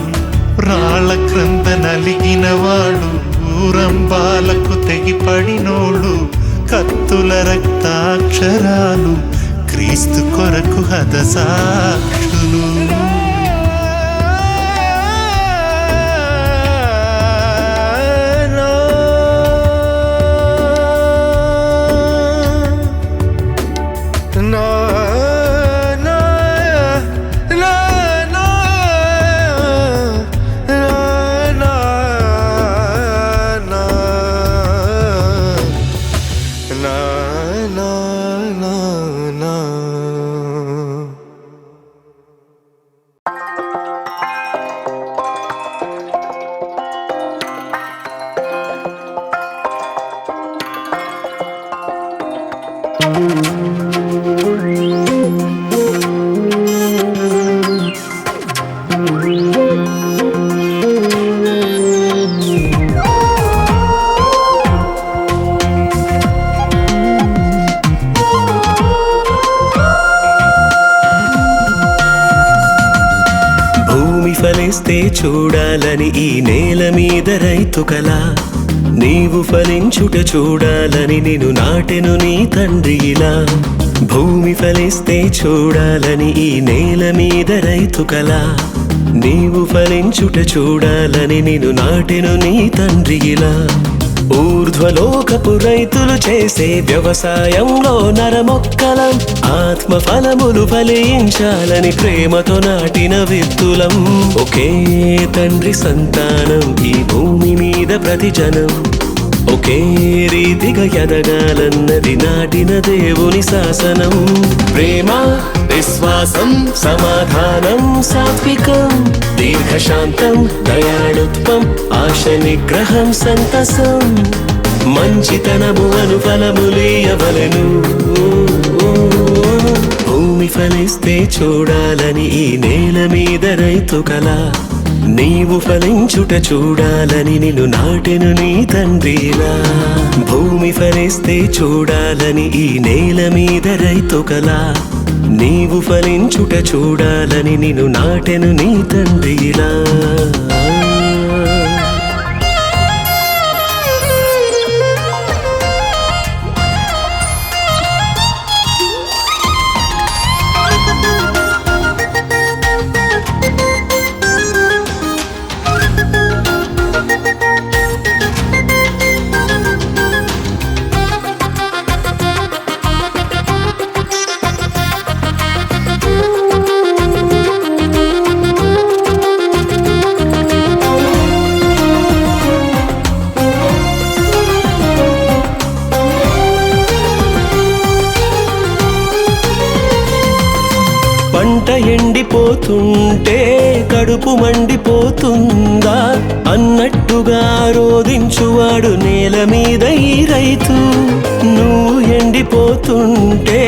Speaker 8: రాళ్ళ క్రింద నలిగిన వాళ్ళు ఊరంబాలకు తెగిపడినోళ్ళు కత్తుల రక్తాక్షరాలు క్రీస్తు కొరకు హతసాక్షులు
Speaker 7: ఫలిస్తే చూడాలని ఈ నేల మీద రైతు కల నీవు ఫలించుట చూడాలని నిన్ను నాటెను నీ తండ్రి ఇలా భూమి ఫలిస్తే చూడాలని ఈ నేల మీద రైతు కల నీవు ఫలించుట చూడాలని నిన్ను నాటెను నీ తండ్రి ఇలా ఊర్ధ్వలోకపు రైతులు చేసే వ్యవసాయంలో నరమొక్కలం ఆత్మ ఫలములు ఫలించాలని ప్రేమతో నాటిన విత్తులం ఒకే తండ్రి సంతానం ఈ భూమి మీద ప్రతి జనం ఒకే రీతిగా ఎదగాలన్నది నాటిన దేవుని శాసనం ప్రేమ విశ్వాసం సమాధానం సాత్వికం దీర్ఘశాంతం దయాళుత్వం ఆశ నిగ్రహం సంతసం మంచితనము అను ఫలములీయవలెను భూమి ఫలిస్తే చూడాలని ఈ నేల మీద రైతు కల నీవు ఫలించుట చూడాలని నిన్ను నాటెను నీ తండ్రిలా భూమి ఫలిస్తే చూడాలని ఈ నేల మీద రైతు కల నీవు ఫలించుట చూడాలని నిన్ను నాటెను నీ తండ్రిలా పంట ఎండిపోతుంటే కడుపు మండిపోతుందా అన్నట్టుగా రోదించువాడు నేల మీద ఈ రైతు నువ్వు ఎండిపోతుంటే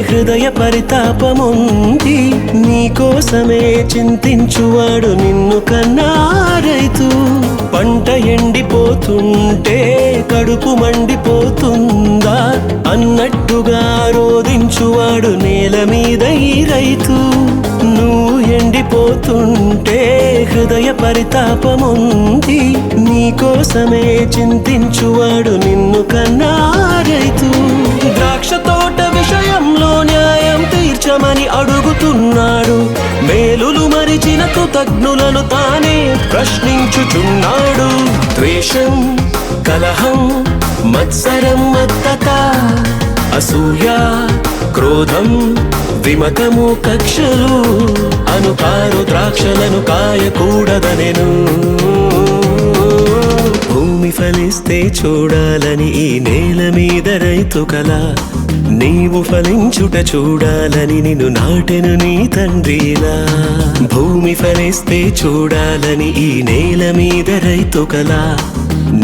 Speaker 7: హృదయ పరితాపముంది నీకోసమే చింతించువాడు నిన్ను కన్నా రైతు పంట ఎండిపోతుంటే కడుపు మండిపోతుందా అన్నట్టుగా రోదించువాడు నేల మీద ఈ రైతు నువ్వు ఎండిపోతుంటే హృదయ పరితాపముంది నీకోసమే చింతించువాడు నిన్ను కన్నా రైతు ద్రాక్ష తోట విషయంలో న్యాయం తీర్చమ కృతజ్ఞులను తానే ప్రశ్నించుచున్నాడు. ద్వేషం, కలహం, మత్సరం, మత్తత, అసూయ, క్రోధం, విమతము, కక్షలు, అనుకారు ద్రాక్షలను కాయకూడదనెను. భూమి ఫలిస్తే చూడాలని ఈ నేల మీద రైతు కల, నీవు ఫలించుట చూడాలని నిన్ను నాటెను నీ తండ్రిలా. భూమి ఫలిస్తే చూడాలని ఈ నేల మీద రైతు కల,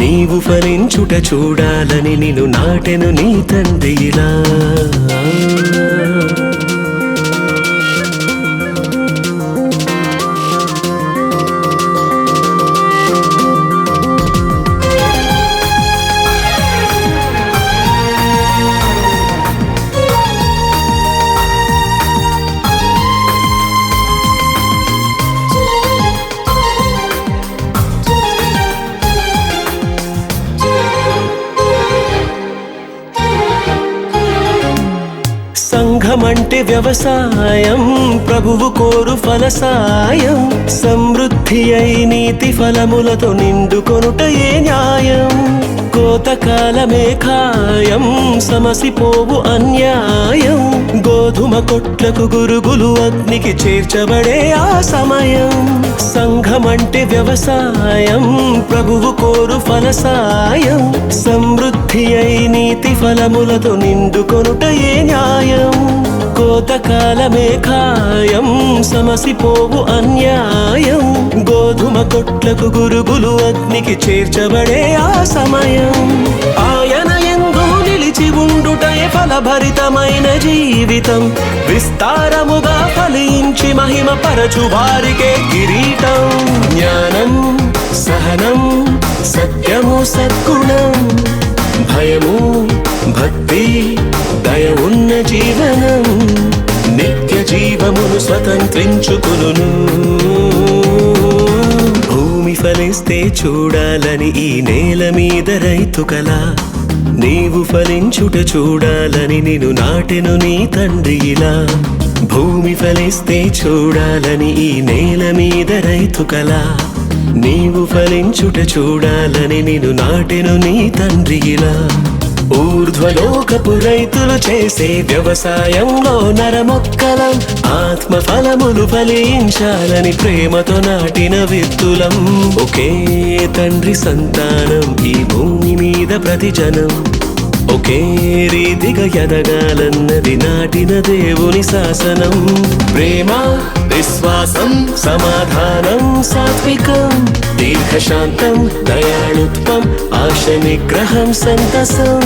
Speaker 7: నీవు ఫలించుట చూడాలని నిన్ను నాటెను నీ తండ్రిలా. సంఘమంటే వ్యవసాయం, ప్రభువు కోరు ఫలసాయం, సమృద్ధి అయి నీతి ఫలములతో నిండుకొనుట ఏ న్యాయం. కోతకాలమే ఖాయం, సమసిపోవు అన్యాయం, గోధుమ కొట్లకు గురుగులు అగ్నికి చేర్చబడే ఆ సమయం. సంఘమంటే వ్యవసాయం, ప్రభువు కోరు ఫలసాయం, సమృద్ధి అయి నీతి ఫలములతో నిండుకొనుట ఏ న్యాయం. కోతకాలమే ఖాయం, సమసిపోవు అన్యాయం, గోధుమ కొట్లకు గురుగులు అగ్నికి చేర్చబడే ఆ సమయం. ఆయన యందు నిలిచి ఉండుటయే ఫలభరితమైన జీవితం, విస్తారముగా ఫలించి మహిమ పరచు వారికే కిరీటం. జ్ఞానం, సహనం, సత్యము, సద్గుణం, భయము, భక్తి, దయ ఉన్న జీవనం, నిత్య జీవమును స్వతంత్రించుకును. భూమి ఫలిస్తే చూడాలని ఈ నేల మీద రైతు కల, నీవు ఫలించుట చూడాలని నిన్ను నాటెను నీ తండ్రిలా. భూమి ఫలిస్తే చూడాలని ఈ నేల మీద రైతు కల, నీవు ఫలించుట చూడాలని నిన్ను నాటెను నీ తండ్రిలా. ఊర్ధ్వలోకపు రైతులు చేసే వ్యవసాయంలో నరమొక్కలం, ఆత్మ ఫలములు ఫలించాలని ప్రేమతో నాటిన విత్తులం. ఒకే తండ్రి సంతానం ఈ భూమి మీద ప్రతి జనం, ఒకే రీతిగా ఎదగాలన్నది నాటిన దేవుని శాసనం. ప్రేమ, విశ్వాసం, సమాధానం, సాత్వికం, దీర్ఘశాంతం, దయాళుత్వం, ఆశ నిగ్రహం, సంతసం,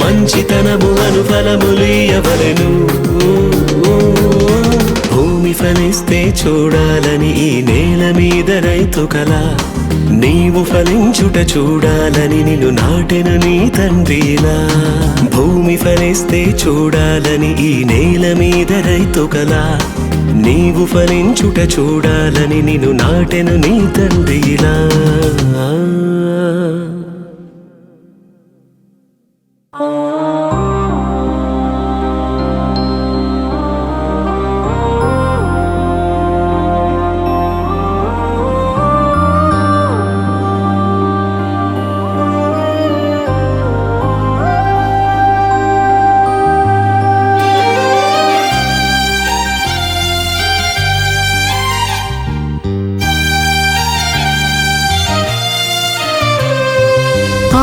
Speaker 7: మంచితనము అను ఫలములీయవలెను. భూమి ఫలిస్తే చూడాలని ఈ నేల మీద రైతు కల, నీవు ఫలించుట చూడాలని నిన్ను నాటెను నీ తండ్రిలా. భూమి ఫలిస్తే చూడాలని ఈ నేల మీద రైతు కల, నీవు ఫలించుట చూడాలని నిన్ను నాటెను నీ తండ్రిలా.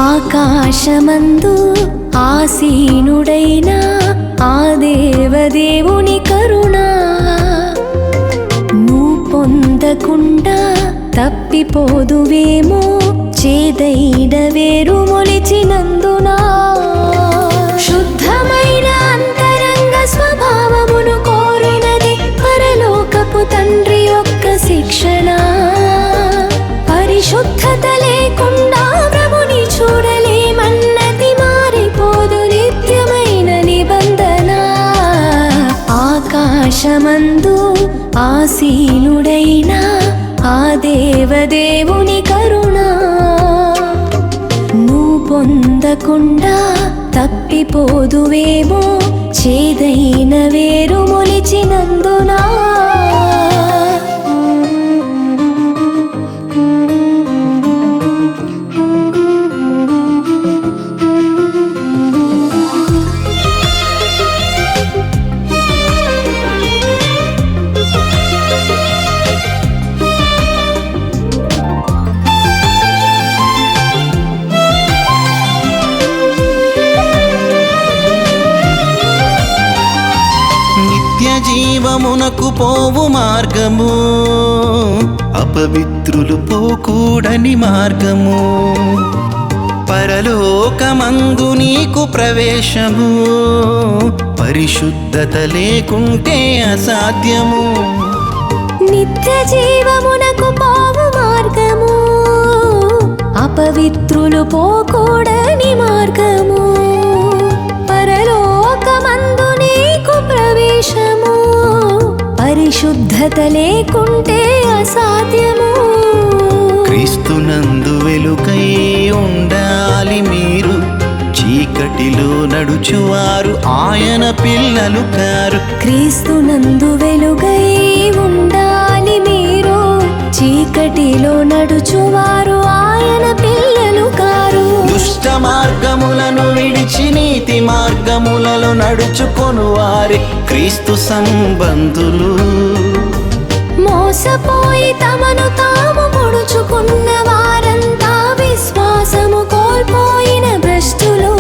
Speaker 6: ఆకాశమందు ఆసీనుడైన ఆ దేవదేవుని కరుణ నువ్వు పొందకుండా తప్పిపోదువేమో, చేదైన వేరు మొలిచినందున. శుద్ధమైన అంతరంగ స్వభావమును కోరినది పరలోకపు తండ్రి యొక్క శిక్షణ. పరిశుద్ధత లేకుండా ప్రభుని చూడలేమన్నది మారిపోదు నిత్యమైన నిబంధన. ఆకాశమందు ఆసీనుడైన ఆ దేవదేవుని కరుణ నువ్వు పొందకుండా తప్పిపోదువేమో, చేదైన వేరు మొలిచినందున.
Speaker 9: నిత్య జీవమునకు పోవు మార్గము, అపవిత్రులు పోకూడని మార్గము. పరలోకమందు నీకు ప్రవేశము, పరిశుద్ధత లేకుంటే అసాధ్యము.
Speaker 6: నిత్య జీవమునకు పోవు మార్గము, అపవిత్రులు పోకూడని మార్గము. పరలోకమందు నీకు ప్రవేశము, పరిశుద్ధత లేకుంటే అసాధ్యము.
Speaker 9: క్రీస్తునందు వెలుగై ఉండాలి మీరు, చీకటిలో నడుచువారు ఆయన పిల్లలు కారు.
Speaker 6: క్రీస్తునందు వెలుగై ఉండాలి మీరు, చీకటిలో నడుచువారు ఆయన పిల్లలు కారు.
Speaker 9: దుష్ట మార్గములను విడిచి నీతి మార్గములలో నడుచుకొను వారి క్రీస్తు సంబంధులు.
Speaker 6: మోసపోయి తమను తాము పొడుచుకున్న వారంతా విశ్వాసము కోల్పోయిన భ్రష్టులు.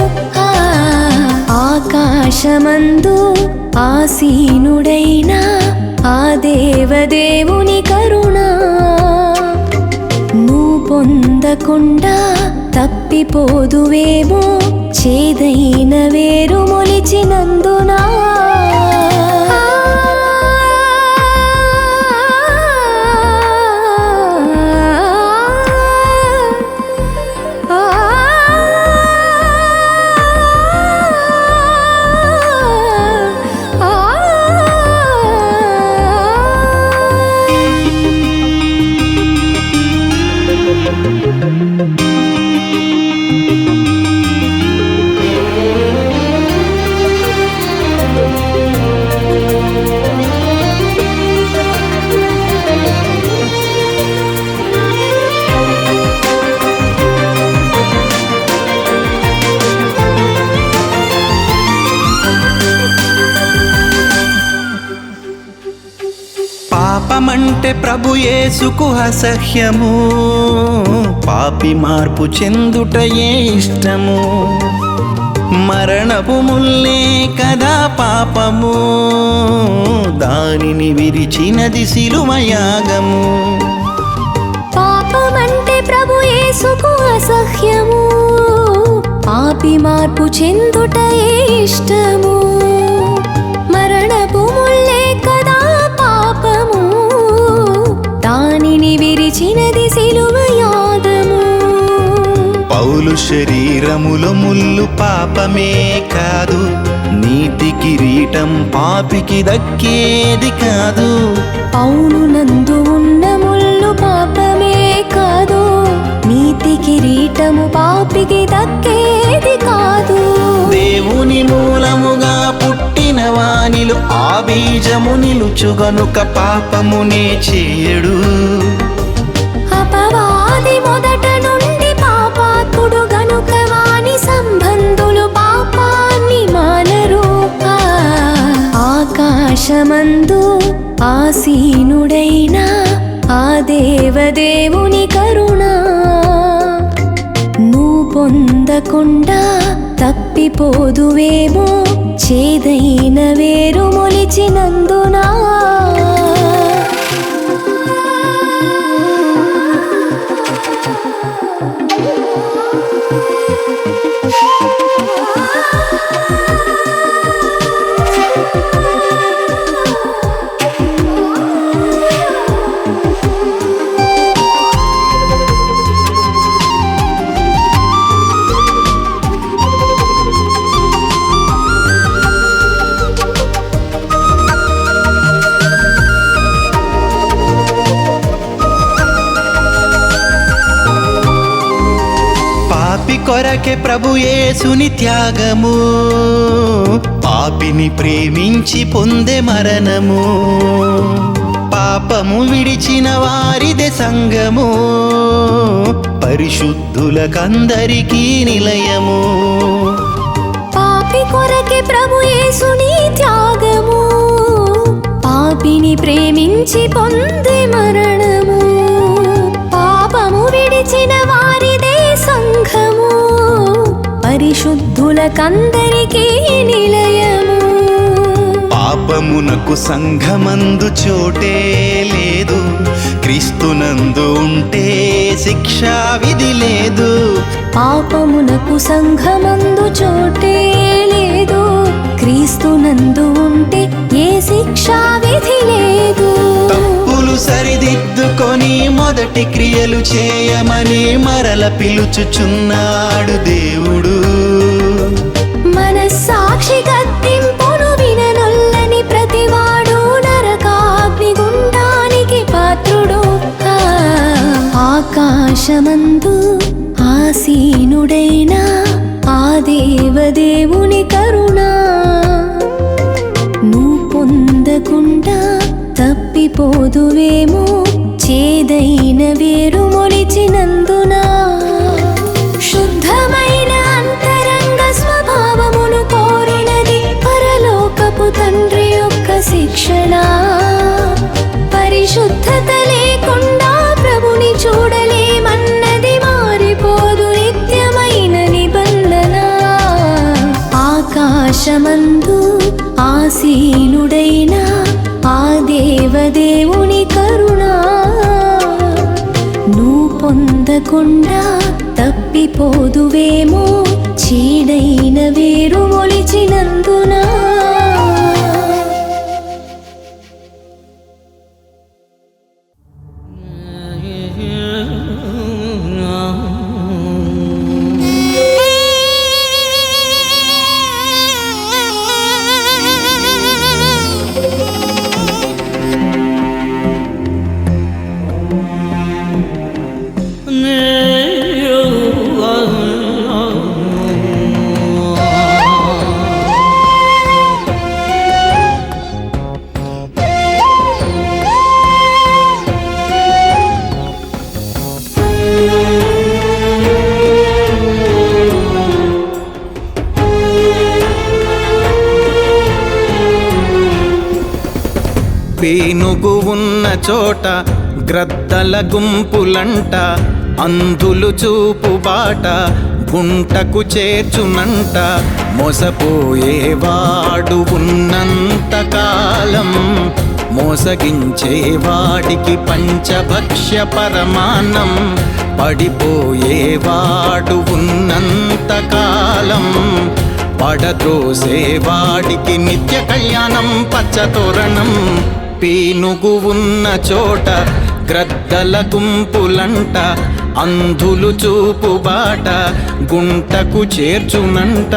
Speaker 6: ఆకాశమందు ఆసీనుడైన ఆ దేవదేవుని కరుణ నువ్వు పొందకుండా తప్పిపోదువేమో, చేదైన వేరు మొలిచినందునా.
Speaker 9: పాపమంటే ప్రభు యేసుకు అసహ్యము, పాపి మార్పు చెందుటయే ఇష్టము. మరణపు ముల్లే కదా పాపము, దానిని విరిచినది శిలువయాగము.
Speaker 6: పాపమంటే ప్రభు యేసుకు అసహ్యము, పాపి మార్పు చెందుటయే ఇష్టము. మరణపు ముల్లే కదా పాపము, దానిని విరిచినది శిలువయాగము.
Speaker 9: పౌలు శరీరములో ముల్లు పాపమే కాదు, నీతి కిరీటం పాపికి దక్కేది కాదు.
Speaker 6: పౌలు నందు ఉన్న ముల్లు పాపమే కాదు, నీతి కిరీటము పాపికి దక్కేది కాదు.
Speaker 9: దేవుని మూలముగా పుట్టిన వానిలో ఆ బీజము నిలుచుగనుక పాపమునే చేయడు.
Speaker 6: అపవాది మొదట నుండి పాపాత్ముడు గనుక వాని సంబంధులు పాపాన్ని మానరు. ఆకాశమందు ఆసీనుడైన ఆ దేవదేవుని కరుణ నువ్వు పొందకుండా తప్పిపోదువేమో, చేదైన వేరు మొలిచినందునా.
Speaker 9: కొరకే ప్రభు యేసుని త్యాగము, పాపిని ప్రేమించి పొందే మరణము. పాపము విడిచిన వారిదే సంగము, పరిశుద్ధులకందరికీ నిలయము.
Speaker 6: పాపి కొరకే ప్రభు యేసుని త్యాగము, పాపిని ప్రేమించి పొందే మరణము. పాపము విడిచిన వారిదే సంఘము, పరిశుద్ధులకందరికీ నిలయము.
Speaker 9: పాపం పాపమునకు సంఘమందు చోటే లేదు, క్రీస్తునందు ఉంటే శిక్షా విధి లేదు.
Speaker 6: పాపమునకు సంఘమందు చోటే లేదు, క్రీస్తునందు ఉంటే ఏ శిక్షా విధి లేదు.
Speaker 9: తప్పులు సరిదిద్దుకొని మొదటి క్రియలు చేయమని మరల పిలుచుచున్నాడు దేవుడు.
Speaker 6: మనస్సాక్షి గద్దింపును విననొల్లని ప్రతివాడు నరకాగ్ని గుండానికి పాత్రుడు. ఆకాశమందు ఆసీనుడైన ఆ దేవదేవుని కరుణ నువ్వు పొందకుండా తప్పిపోదువేమో, చేదైన వేరు మొలిచినందున. శుద్ధమైన అంతరంగ స్వభావమును కోరినది పరలోకపు తండ్రి యొక్క శిక్షణ. పరిశుద్ధత లేకుండా ప్రభుని చూడలేమన్నది మారిపోదు నిత్యమైన నిబంధన. ఆకాశమందు ఆసీనుడైన ఆ దేవదేవుని కరుణ నువ్వు పొందకుండా తప్పిపోదువేమో, చీడైన వేరు మొలిచినందున.
Speaker 9: పీనుగు ఉన్న చోట గ్రద్దల గుంపులంట, అంధులు చూపు బాట గుంటకు చేర్చునంట. మోసపోయేవాడు ఉన్నంత కాలం మోసగించేవాడికి పంచభక్ష్య పరమాన్నం. పడిపోయేవాడు ఉన్నంత కాలం పడద్రోసేవాడికి నిత్య కళ్యాణం పచ్చతోరణం. పీనుగు ఉన్న చోట గ్రద్దల గుంపులంట, అంధులు చూపు బాట గుంటకు చేర్చునంట.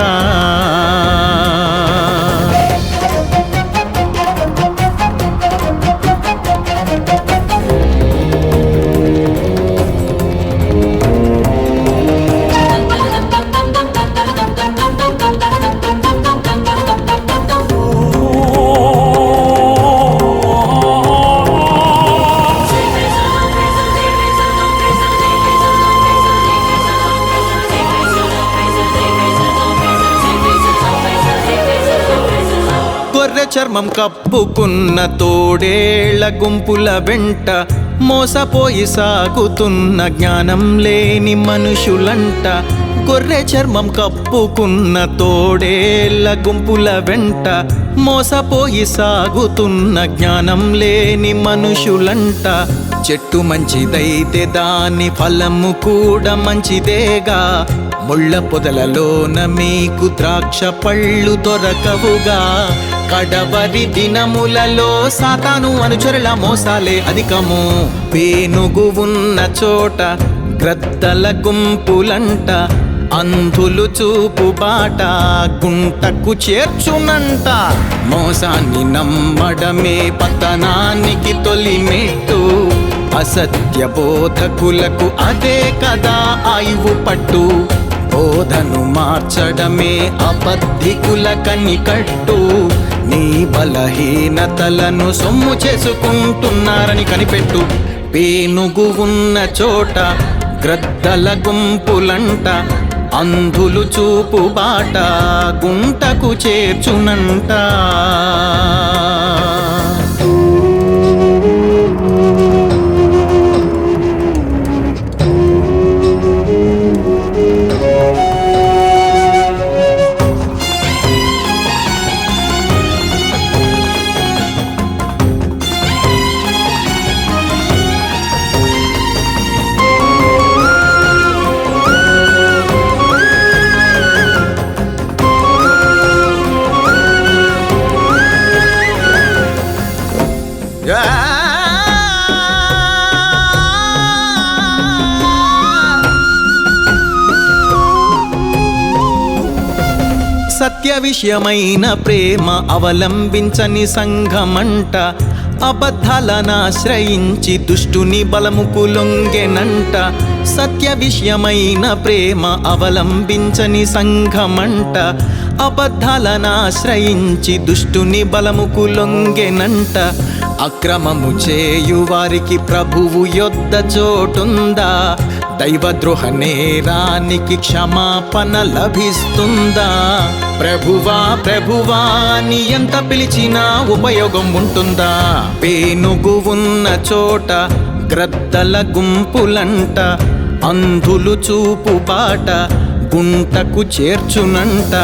Speaker 9: చర్మం కప్పుకున్న తోడేళ్ల గుంపుల వెంట మోసపోయి సాగుతున్న జ్ఞానం లేని మనుషులంట. గొర్రె చర్మం కప్పుకున్న తోడేళ్ల గుంపుల వెంట మోసపోయి సాగుతున్న జ్ఞానం లేని మనుషులంట. చెట్టు మంచిదైతే దాని ఫలము కూడా మంచిదేగా, ముళ్ళ పొదలలోన మీకు ద్రాక్ష పళ్ళు దొరకవుగా. కడవరి దినములలో సాతాను అనుచరుల మోసాలే అధికము. పేనుగు ఉన్న చోట గ్రద్దల గుంపులంట, అంధులు చూపు బాట గుంటకు చేర్చునంట. మోసాన్ని నమ్మడమే పతనానికి తొలి మెట్టు, అసత్య బోధకులకు అదే కదా ఆయువు పట్టు. బోధను మార్చడమే అబద్ధికుల కనికట్టు, నీ బలహీనతలను సొమ్ము చేసుకుంటున్నారని కనిపెట్టు. పేనుగు ఉన్న చోట గ్రద్దల గుంపులంట, అంధులు చూపు బాట గుంటకు చేర్చునంట. సత్య విషయమైన ప్రేమ అవలంబించని సంఘమంట అబద్ధాలనాశ్రయించి దుష్టుని బలముకు లొంగెనంట. సత్య విషయమైన ప్రేమ అవలంబించని సంఘమంట అబద్ధాలనాశ్రయించి దుష్టుని బలముకు లొంగెనంట. అక్రమము చేయు వారికి ప్రభువు యొద్ద చోటుందా? దైవద్రోహ నేరానికి క్షమాపణ లభిస్తుందా? ప్రభువా ప్రభువా అని ఎంత పిలిచినా ఉపయోగం ఉంటుందా? పేనుగు ఉన్న చోట గ్రద్దల గుంపులంట, అంధులు చూపు బాట గుంటకు చేర్చునంట.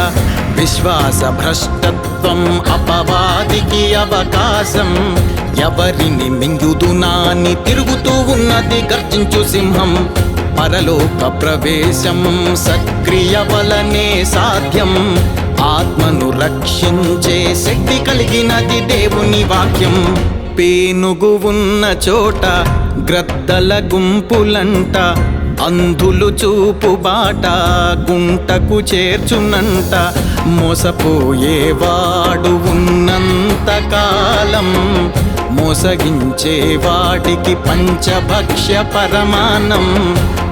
Speaker 9: విశ్వాస భ్రష్టత్వం అపవాదికి అవకాశం, ఎవరిని మింగుదునాని తిరుగుతూ ఉన్నది గర్జించు సింహం. పరలోక ప్రవేశం సక్రియ వలనే సాధ్యం, ఆత్మను రక్షించే శక్తి కలిగినది దేవుని వాక్యం. పేనుగు ఉన్న చోట గ్రద్దల గుంపులంట, అంధులు చూపు బాట గుంటకు చేర్చునంట. మోసపోయేవాడు ఉన్నంత కాలం మోసగించేవాడికి పంచభక్ష్య పరమానం.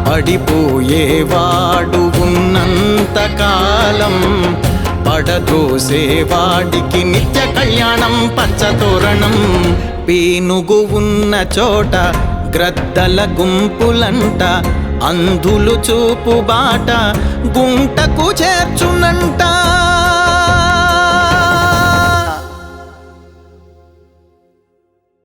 Speaker 9: పడిపోయేవాడు ఉన్నంత కాలం పడదోసేవాడికి నిత్య కళ్యాణం పచ్చతోరణం. పేనుగు ఉన్న చోట గ్రద్దల గుంపులంట, అంధులు చూపు బాట గుంటకు చేర్చునంట.